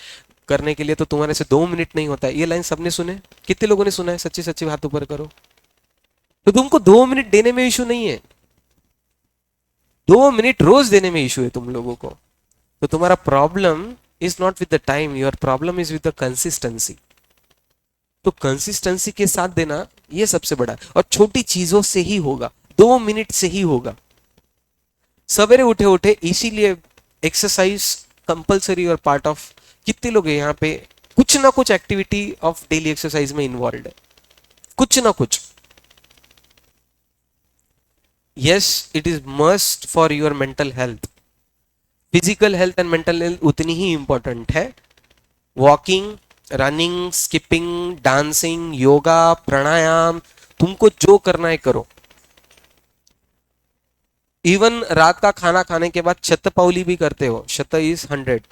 करने के लिए, तो तुम्हारे से 2 मिनट नहीं होता है। ये लाइन सबने सुने, कितने लोगों ने सुना है? सच्ची सच्ची हाथ ऊपर करो। तो तुमको 2 मिनट देने में इशू नहीं है, 2 मिनट रोज देने में इशू है तुम लोगों को। तो तुम्हारा problem is not with the time, your problem is with the consistency. तो कंसिस्टेंसी के साथ देना ये सबसे बड़ा, और छोटी चीजों से ही होगा, 2 मिनट से ही होगा। सवेरे उठे उठे, इसीलिए एक्सरसाइज कंपलसरी और पार्ट ऑफ। कितने लोग हैं यहाँ पे कुछ ना कुछ एक्टिविटी ऑफ डेली एक्सरसाइज में इन्वॉल्व है, कुछ ना कुछ। Yes, it is must for your mental health. Physical health and mental health उतनी ही इंपॉर्टेंट है। Walking, running, skipping, dancing, yoga, pranayama, तुमको जो करना है करो। इवन रात का खाना खाने के बाद शतपावली भी करते हो, शत इज 100,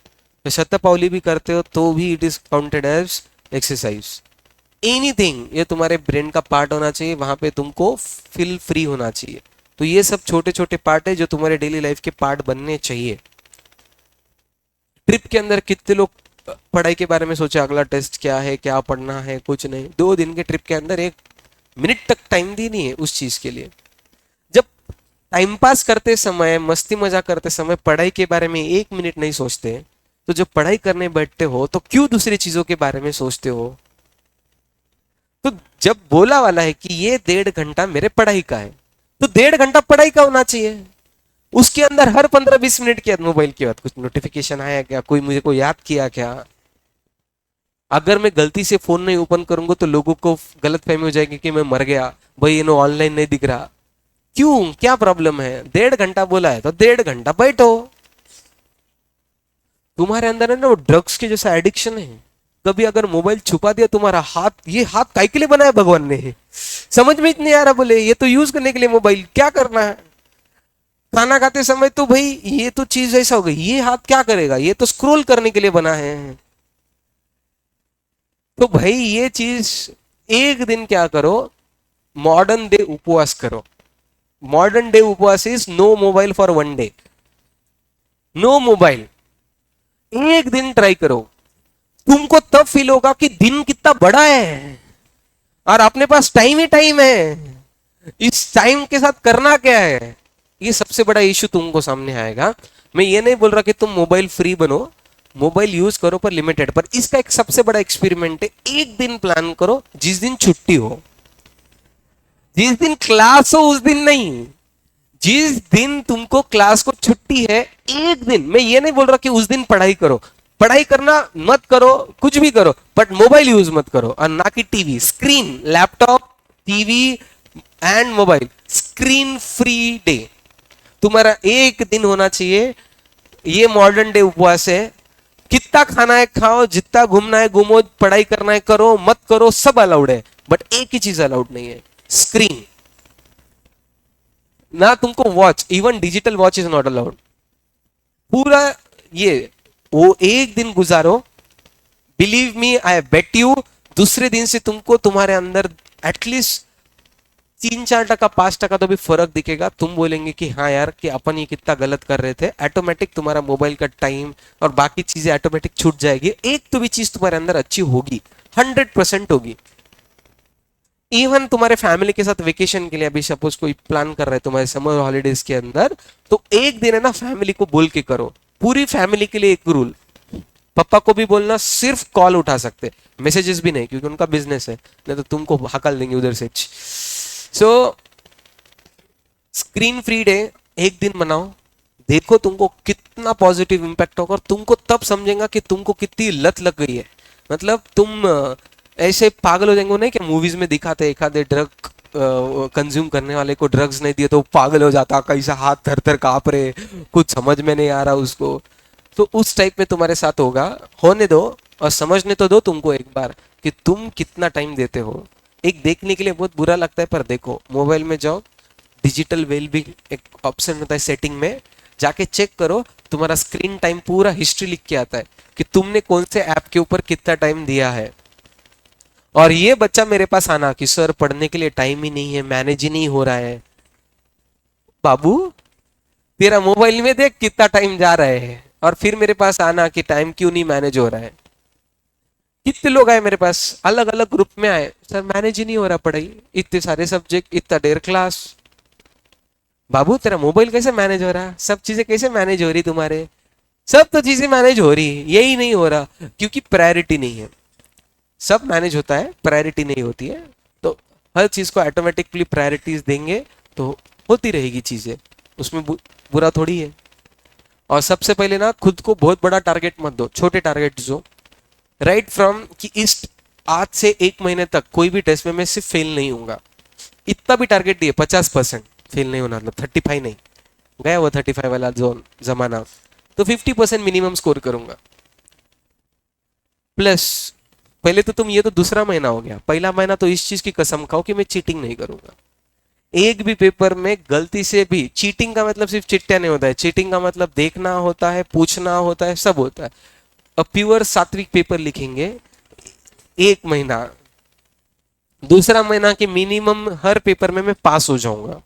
तो शतपावली भी करते हो तो भी it is counted as exercise. Anything, ये तुम्हारे ब्रेन का पार्ट होना चाहिए, वहां पे तुमको फील फ्री होना चाहिए। तो ये सब छोटे छोटे पार्ट है जो तुम्हारे डेली लाइफ के पार्ट बनने चाहिए। ट्रिप के अंदर कितने लोग पढ़ाई के बारे में सोचे, अगला टेस्ट क्या है, क्या पढ़ना है, कुछ नहीं। 2 दिन के ट्रिप के अंदर 1 मिनट तक टाइम दी नहीं है उस चीज के लिए। जब टाइम पास करते समय, मस्ती मजा करते समय पढ़ाई के बारे में 1 मिनट नहीं सोचते, तो जब पढ़ाई करने बैठते हो तो क्यों दूसरी चीजों के बारे में सोचते हो? तो जब बोला वाला है कि ये 1.5 घंटा मेरे पढ़ाई का है, तो 1.5 घंटा पढ़ाई का होना चाहिए। उसके अंदर हर 15-20 मिनट के बाद मोबाइल के बाद कुछ नोटिफिकेशन आया क्या, कोई मुझे को याद किया क्या? अगर मैं गलती से फोन नहीं ओपन करूंगा तो लोगों को गलत फहमी हो जाएगी कि मैं मर गया, भाई ये नो ऑनलाइन नहीं दिख रहा। क्यों, क्या प्रॉब्लम है? 1.5 घंटा बोला है तो 1.5 घंटा बैठो। तुम्हारे अंदर है ना वो ड्रग्स के जैसा एडिक्शन है। कभी अगर मोबाइल छुपा दिया तुम्हारा हाथ, ये हाथ काय के लिए बनाया भगवान ने? समझ में नहीं आ रहा, बोले ये तो यूज करने के लिए मोबाइल, क्या करना है? खाना खाते समय तो भाई ये तो चीज ऐसा हो गई, ये हाथ क्या करेगा, ये तो स्क्रॉल करने के लिए बना है। तो भाई ये चीज, एक दिन क्या करो, मॉडर्न डे उपवास करो। मॉडर्न डे उपवास is no mobile for 1 day, no mobile. एक दिन ट्राई करो, तुमको तब फील होगा कि दिन कितना बड़ा है और अपने पास टाइम ही टाइम है। इस टाइम के साथ करना क्या है, ये सबसे बड़ा इश्यू तुमको सामने आएगा। मैं ये नहीं बोल रहा कि तुम मोबाइल फ्री बनो, मोबाइल यूज करो पर लिमिटेड। पर इसका एक सबसे बड़ा एक्सपेरिमेंट है, एक दिन प्लान करो जिस दिन छुट्टी हो, जिस दिन क्लास हो उस दिन नहीं, जिस दिन तुमको क्लास को छुट्टी है एक दिन। मैं ये नहीं बोल रहा कि उस दिन पढ़ाई करो, पढ़ाई करना मत करो, कुछ भी करो, बट मोबाइल यूज मत करो। और ना कि TV, screen, laptop, TV and mobile, screen free day तुम्हारा एक दिन होना चाहिए। ये मॉडर्न डे उपवास है। कितना खाना है खाओ, जितना घूमना है घूमो, पढ़ाई करना है करो, मत करो, सब अलाउड है, बट एक ही चीज अलाउड नहीं है, स्क्रीन। ना तुमको watch, even digital watch is not allowed. पूरा ये वो एक दिन गुजारो, believe me, I bet you, दूसरे दिन से तुमको तुम्हारे अंदर एटलीस्ट 3-4%, 5% तो भी फर्क दिखेगा। तुम बोलेंगे कि हाँ यार, कि अपन ये कितना गलत कर रहे थे। ऑटोमेटिक तुम्हारा मोबाइल का टाइम और बाकी चीजें ऑटोमेटिक छूट जाएगी। एक तो भी चीज तुम्हारे अंदर अच्छी होगी, 100% होगी। इवन तुम्हारे फैमिली के साथ वेकेशन के लिए अभी सपोज कोई प्लान कर रहे हैं तुम्हारे समर हॉलीडेज के अंदर, तो एक दिन है ना फैमिली को बोल के करो, पूरी फैमिली के लिए एक रूल। पापा को भी बोलना सिर्फ कॉल उठा सकते, मैसेजेस भी नहीं, क्योंकि उनका बिजनेस है, नहीं तो तुमको हकल देंगे उधर से। सो स्क्रीन फ्री डे एक दिन मनाओ, देखो तुमको कितना पॉजिटिव इंपैक्ट होगा और तुमको तब समझेगा कि तुमको कितनी लत लग गई है। मतलब तुम ऐसे पागल हो जाएंगे, नहीं कि मूवीज में दिखाते एक आधे ड्रग कंज्यूम करने वाले को ड्रग्स नहीं दिए तो पागल हो जाता, कैसा हाथ थर थर कांप रहे, कुछ समझ में नहीं आ रहा उसको। तो उस टाइप में तुम्हारे साथ होगा। होने दो और समझने तो दो तुमको एक बार कि तुम कितना टाइम देते हो। एक देखने के लिए बहुत बुरा लगता है, पर देखो मोबाइल में जाओ, डिजिटल वेलबींग एक ऑप्शन होता है सेटिंग में, जाके चेक करो, तुम्हारा स्क्रीन टाइम पूरा हिस्ट्री लिख के आता है कि तुमने कौन से ऐप के ऊपर कितना टाइम दिया है। और ये बच्चा मेरे पास आना कि सर पढ़ने के लिए टाइम ही नहीं है, मैनेज ही नहीं हो रहा है। बाबू तेरा मोबाइल में देख कितना टाइम जा रहा है, और फिर मेरे पास आना कि टाइम क्यों नहीं मैनेज हो रहा है। कितने लोग आए मेरे पास, अलग अलग ग्रुप में आए, सर मैनेज ही नहीं हो रहा पढ़ाई, इतने सारे सब्जेक्ट, इतना देर क्लास। बाबू तेरा मोबाइल कैसे मैनेज हो रहा, सब चीजें कैसे मैनेज हो रही तुम्हारे? सब तो चीजें मैनेज हो रही, यही नहीं हो रहा क्योंकि प्रायोरिटी नहीं है। सब मैनेज होता है, प्रायोरिटी नहीं होती है। तो हर चीज को ऑटोमेटिकली प्रायोरिटीज देंगे तो होती रहेगी चीजें, उसमें बुरा थोड़ी है। और सबसे पहले ना खुद को बहुत बड़ा टारगेट मत दो, छोटे टारगेट दो। राइट फ्रॉम कि इस आज से 1 महीने तक कोई भी टेस्ट में मैं सिर्फ फेल नहीं होऊंगा, इतना भी टारगेट दिए, 50% फेल नहीं होना, मतलब 35 नहीं, गया वो 35 वाला जोन जमाना, तो 50% मिनिमम स्कोर करूंगा। प्लस पहले तो तुम, ये तो दूसरा महीना हो गया, पहला महीना तो इस चीज की कसम खाओ कि मैं चीटिंग नहीं करूंगा। एक भी पेपर में गलती से भी, चीटिंग का मतलब सिर्फ चिट्ठा नहीं होता है, चीटिंग का मतलब देखना होता है, पूछना होता है, सब होता है। अब प्योर सात्विक पेपर लिखेंगे एक महीना, दूसरा महीना के मिनिमम हर पेपर में मैं पास हो जाऊंगा।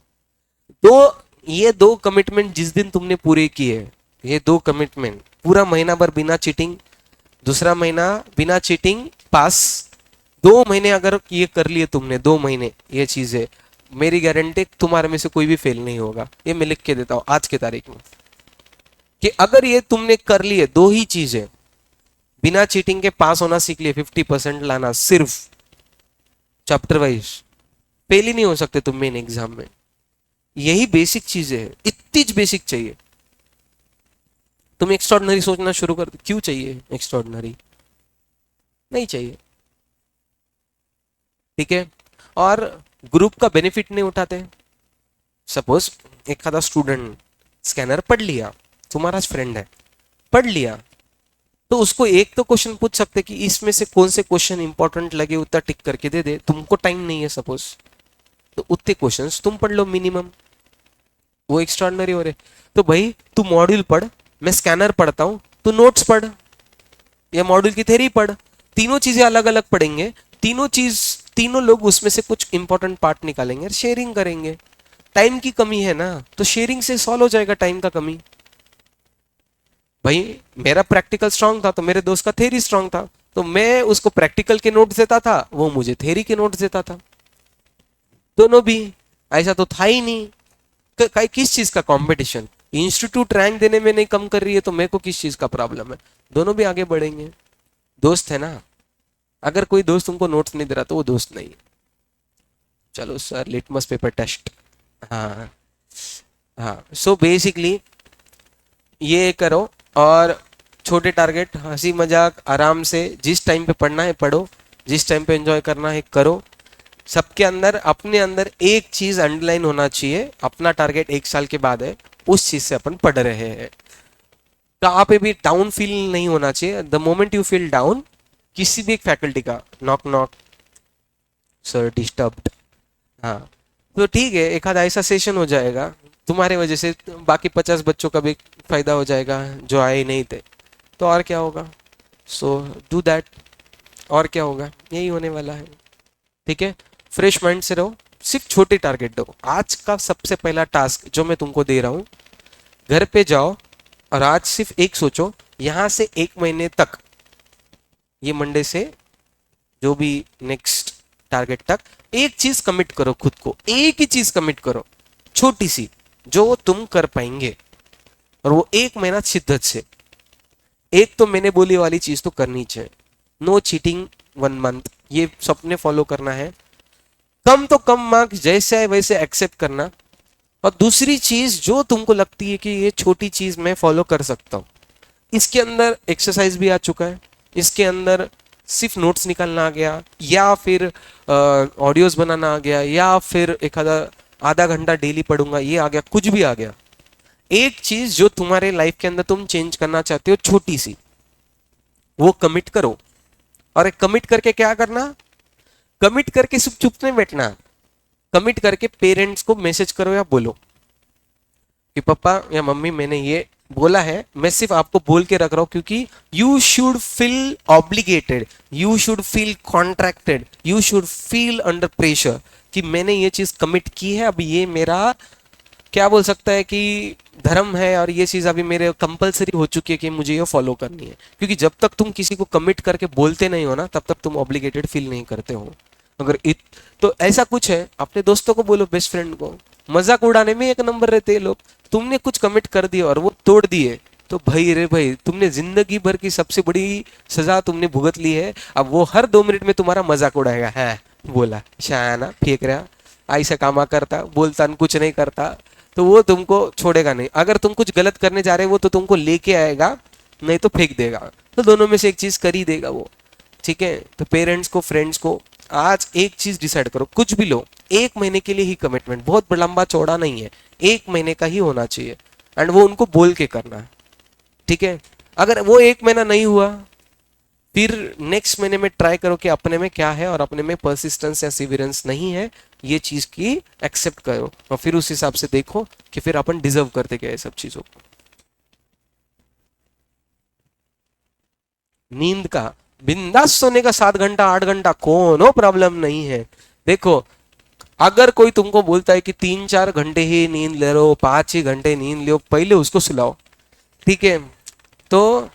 तो ये दो कमिटमेंट जिस दिन तुमने पूरे किए, ये दो कमिटमेंट, पूरा महीना भर बिना चीटिंग, दूसरा महीना बिना चीटिंग पास, 2 महीने अगर ये कर लिए तुमने, 2 महीने ये चीजें, मेरी गारंटी तुम्हारे में से कोई भी फेल नहीं होगा। ये मैं लिख के देता हूं आज के तारीख में, कि अगर ये तुमने कर लिए दो ही चीजें, बिना चीटिंग के पास होना सीख लिए, 50% लाना सिर्फ चैप्टर वाइज, फेल ही नहीं हो सकते तुम मेन एग्जाम में। यही बेसिक चीजें है, इतनी बेसिक चाहिए। तुम एक्स्ट्रॉर्डनरी सोचना शुरू कर दो, क्यों चाहिए एक्स्ट्रॉर्डनरी, नहीं चाहिए। ठीक है। और ग्रुप का बेनिफिट नहीं उठाते। सपोज एक आधा स्टूडेंट स्कैनर पढ़ लिया, तुम्हारा फ्रेंड है, पढ़ लिया, तो उसको एक तो क्वेश्चन पूछ सकते कि इसमें से कौन से क्वेश्चन इंपॉर्टेंट लगे उतना टिक करके दे दे, तुमको टाइम नहीं है सपोज, तो उतने क्वेश्चंस तुम पढ़ लो मिनिमम, वो एक्स्ट्राऑर्डिनरी हो रहे। तो भाई तू मॉड्यूल पढ़, मैं स्कैनर पढ़ता हूं, तू नोट्स पढ़ या मॉड्यूल की थ्योरी पढ़, तीनों चीजें अलग अलग पढ़ेंगे, तीनों लोग उसमें से कुछ इंपॉर्टेंट पार्ट निकालेंगे और शेयरिंग करेंगे। टाइम की कमी है ना, तो शेयरिंग से सॉल्व हो जाएगा टाइम का कमी। भाई मेरा प्रैक्टिकल स्ट्रांग था तो मेरे दोस्त का थ्योरी स्ट्रांग था, तो मैं उसको प्रैक्टिकल के नोट्स देता था, वो मुझे थ्योरी के नोट्स देता था, दोनों भी। ऐसा तो था ही नहीं। किस चीज का कंपटीशन, इंस्टीट्यूट रैंक देने में नहीं कम कर रही है तो मेरे को किस चीज का प्रॉब्लम है, दोनों भी आगे बढ़ेंगे, दोस्त है ना। अगर कोई दोस्त तुमको नोट्स नहीं दे रहा तो वो दोस्त नहीं है। चलो सर, लिटमस पेपर टेस्ट। हाँ हाँ, सो बेसिकली ये करो, और छोटे टारगेट, हंसी मजाक आराम से, जिस टाइम पे पढ़ना है पढ़ो, जिस टाइम पे एंजॉय करना है करो। सबके अंदर, अपने अंदर एक चीज अंडरलाइन होना चाहिए, अपना टारगेट 1 साल के बाद है, उस चीज से अपन पढ़ रहे हैं। कहाँ पे भी डाउन फील नहीं होना चाहिए। The moment you feel down, किसी भी एक फैकल्टी का नॉक नॉक, सर डिस्टर्ब्ड, हाँ, तो ठीक है, एक आधा ऐसा सेशन हो जाएगा तुम्हारे वजह से, बाकी 50 बच्चों का भी फायदा हो जाएगा जो आए ही नहीं थे, तो और क्या होगा। सो डू दैट, और क्या होगा, यही होने वाला है। ठीक है, फ्रेश माइंड से रहो, सिर्फ छोटे टारगेट दो। आज का सबसे पहला टास्क जो मैं तुमको दे रहा हूं, घर पे जाओ और आज सिर्फ एक सोचो, यहां से 1 महीने तक, ये मंडे से जो भी नेक्स्ट टारगेट तक, एक चीज कमिट करो खुद को, एक ही चीज कमिट करो, छोटी सी, जो तुम कर पाएंगे, और वो 1 महीना शिद्दत से, एक तो मैंने बोली वाली चीज तो करनी चाहिए, नो चीटिंग 1 मंथ, ये सबने फॉलो करना है। कम तो कम मार्क्स जैसे है वैसे एक्सेप्ट करना। और दूसरी चीज जो तुमको लगती है कि ये छोटी चीज मैं फॉलो कर सकता हूं, इसके अंदर एक्सरसाइज भी आ चुका है, इसके अंदर सिर्फ नोट्स निकालना आ गया, या फिर ऑडियोज बनाना आ गया, या फिर एक आधा घंटा डेली पढ़ूंगा ये आ गया, कुछ भी आ गया। एक चीज जो तुम्हारे लाइफ के अंदर तुम चेंज करना चाहते हो, छोटी सी, वो कमिट करो। और कमिट करके क्या करना, कमिट करके सिर्फ चुप नहीं बैठना, कमिट करके पेरेंट्स को मैसेज करो या बोलो कि पापा या मम्मी मैंने ये बोला है, मैं सिर्फ आपको बोल के रख रहा हूं, क्योंकि you should feel obligated, you should feel contracted, you should feel under pressure कि मैंने ये चीज कमिट की है, अब ये मेरा क्या बोल सकता है कि धर्म है, और ये चीज अभी मेरे कंपलसरी हो चुकी है कि मुझे ये फॉलो करनी है। क्योंकि जब तक तुम किसी को कमिट करके बोलते नहीं हो ना, तब तक तुम ऑब्लिगेटेड फील नहीं करते हो। अगर तो ऐसा कुछ है, अपने दोस्तों को बोलो, बेस्ट फ्रेंड को, मजाक उड़ाने में 1 नंबर रहते हैं लोग। तुमने कुछ कमिट कर दिया और वो तोड़ दिए, तो भाई रे भाई, तुमने जिंदगी भर की सबसे बड़ी सजा तुमने भुगत ली है। अब वो हर 2 मिनट में तुम्हारा मजाक उड़ाएगा, है बोला शायाना फेंक रहा, ऐसा कामा करता, बोलता कुछ नहीं करता, तो वो तुमको छोड़ेगा नहीं। अगर तुम कुछ गलत करने जा रहे हो, वो तो तुमको लेके आएगा, नहीं तो फेंक देगा, तो दोनों में से एक चीज कर ही देगा वो। ठीक है, तो पेरेंट्स को, फ्रेंड्स को, आज एक चीज डिसाइड करो, कुछ भी लो, 1 महीने के लिए ही कमिटमेंट, बहुत लंबा चौड़ा नहीं है, 1 महीने का ही होना चाहिए, एंड वो उनको बोल के करना है। ठीक है, अगर वो 1 महीना नहीं हुआ, फिर नेक्स्ट महीने में ट्राई करो कि अपने में क्या है और अपने में परसिस्टेंस या सिविरेंस नहीं है, ये चीज की एक्सेप्ट करो और फिर उस हिसाब से देखो कि फिर अपन डिजर्व करते क्या है सब चीजों को। नींद का बिंदास सोने का 7 घंटा 8 घंटा कोनो प्रॉब्लम नहीं है। देखो, अगर कोई तुमको बोलता है कि 3 4 घंटे ही नींद ले लो, 5 ही घंटे नींद लो, पहले उसको सुलाओ, ठीक है? तो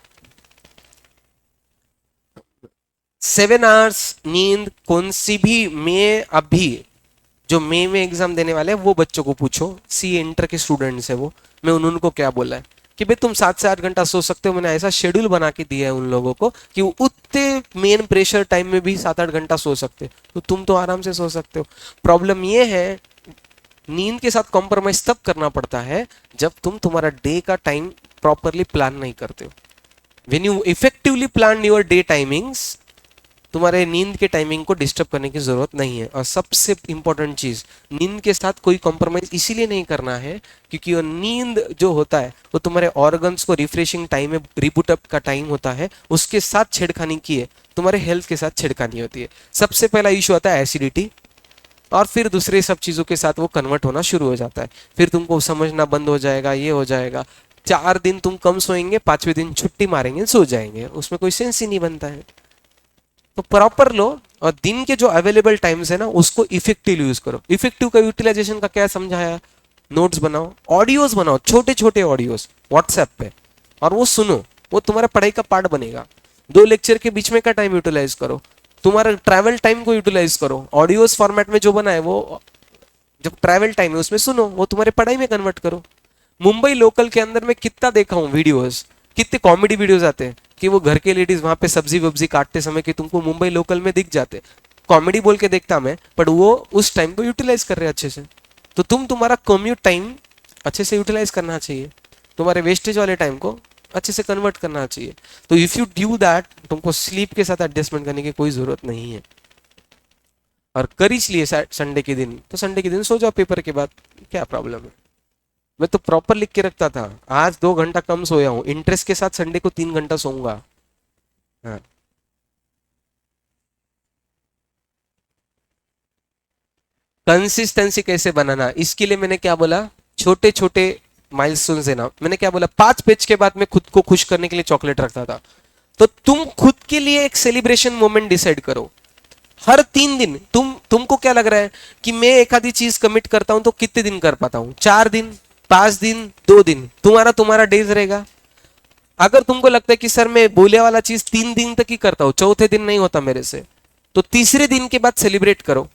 7 आवर्स नींद कौन सी भी, मैं अभी जो मई में एग्जाम देने वाले हैं वो बच्चों को पूछो, सी इंटर के स्टूडेंट्स है वो, मैं उनको क्या बोला है कि भाई तुम 7 से 8 घंटा सो सकते हो। मैंने ऐसा शेड्यूल बना के दिया है उन लोगों को कि वो उतने मेन प्रेशर टाइम में भी 7 8 घंटा सो सकते, तो तुम तो आराम से सो सकते हो। प्रॉब्लम ये है, नींद के साथ कॉम्प्रोमाइज तब करना पड़ता है जब तुम तुम्हारा डे का टाइम प्रॉपरली प्लान नहीं करते हो। When you effectively plan your day timings, तुम्हारे नींद के टाइमिंग को डिस्टर्ब करने की जरूरत नहीं है। और सबसे इंपॉर्टेंट चीज, नींद के साथ कोई कॉम्प्रोमाइज इसीलिए नहीं करना है क्योंकि वो नींद जो होता है वो तुम्हारे ऑर्गन्स को रिफ्रेशिंग टाइम में, रिबूट अप का टाइम होता है, उसके साथ छेड़खानी की है, तुम्हारे हेल्थ के साथ छेड़खानी होती है। सबसे पहला इशू आता है एसिडिटी, और फिर दूसरे सब चीजों के साथ वो कन्वर्ट होना शुरू हो जाता है। फिर तुमको समझना बंद हो जाएगा, ये हो जाएगा। 4 दिन तुम कम सोएंगे, 5वें दिन छुट्टी मारेंगे, सो जाएंगे, उसमें कोई सेंस ही नहीं बनता है। तो प्रॉपर लो, और दिन के जो अवेलेबल टाइम्स है ना उसको इफेक्टिव यूज करो। इफेक्टिव का यूटिलाइजेशन का क्या समझाया, नोट्स बनाओ, ऑडियोज बनाओ, छोटे छोटे ऑडियोज व्हाट्सएप पे, और वो सुनो, वो तुम्हारा पढ़ाई का पार्ट बनेगा। 2 लेक्चर के बीच में का टाइम यूटिलाइज करो, तुम्हारा ट्रैवल टाइम को यूटिलाइज करो, ऑडियोज फॉर्मेट में जो बना है वो जब ट्रैवल टाइम है उसमें सुनो, वो तुम्हारे पढ़ाई में कन्वर्ट करो। मुंबई लोकल के अंदर में कितना देखा हूँ वीडियोस, कितने कॉमेडी वीडियोस आते हैं कि वो घर के लेडीज वहां पे सब्जी वब्जी काटते समय कि तुमको मुंबई लोकल में दिख जाते, कॉमेडी बोल के देखता मैं, पर वो उस टाइम को यूटिलाइज कर रहे हैं अच्छे से। तो तुम्हारा कम्यूट टाइम अच्छे से यूटिलाइज करना चाहिए, तुम्हारे वेस्टेज वाले टाइम को अच्छे से कन्वर्ट करना चाहिए। तो इफ यू डू दैट, तुमको स्लीप के साथ एडजस्टमेंट करने की कोई जरूरत नहीं है। और कर ही लिए संडे के दिन, तो संडे के दिन सो जाओ पेपर के बाद, क्या प्रॉब्लम है? मैं तो प्रॉपर लिख के रखता था, आज 2 घंटा कम सोया हूं, इंटरेस्ट के साथ संडे को 3 घंटा सोऊंगा। हाँ। कंसिस्टेंसी कैसे बनाना, इसके लिए मैंने क्या बोला, छोटे छोटे माइलस्टोन देना। मैंने क्या बोला, 5 पेज के बाद मैं खुद को खुश करने के लिए चॉकलेट रखता था। तो तुम खुद के लिए एक सेलिब्रेशन मोमेंट डिसाइड करो। हर 3 दिन तुमको क्या लग रहा है कि मैं एक आधी चीज कमिट करता हूं तो कितने दिन कर पाता हूं, 4 दिन, 5 दिन, 2 दिन, तुम्हारा तुम्हारा डेज रहेगा। अगर तुमको लगता है कि सर मैं बोले वाला चीज 3 दिन तक ही करता हूं, चौथे दिन नहीं होता मेरे से, तो तीसरे दिन के बाद सेलिब्रेट करो,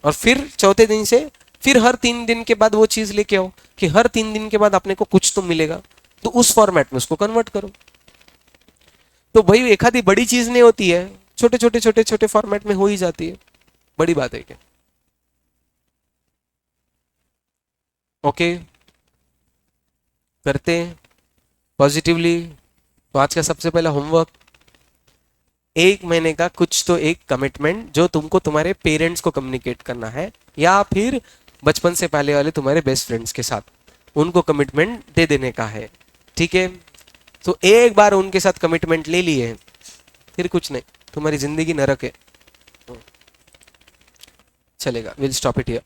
और फिर चौथे दिन से फिर हर 3 दिन के बाद वो चीज लेके आओ कि हर 3 दिन के बाद अपने को कुछ तो मिलेगा, तो उस फॉर्मेट में उसको कन्वर्ट करो। तो भाई एक आधी बड़ी चीज नहीं होती है, छोटे छोटे छोटे छोटे फॉर्मेट में हो ही जाती है, बड़ी बात है क्या? ओके, करते हैं पॉजिटिवली। तो आज का सबसे पहला होमवर्क, 1 महीने का कुछ तो एक कमिटमेंट जो तुमको तुम्हारे पेरेंट्स को कम्युनिकेट करना है, या फिर बचपन से पहले वाले तुम्हारे बेस्ट फ्रेंड्स के साथ उनको कमिटमेंट दे देने का है, ठीक है? तो एक बार उनके साथ कमिटमेंट ले लिए, फिर कुछ नहीं, तुम्हारी जिंदगी नरक है। चलेगा, विल स्टॉप इट हियर।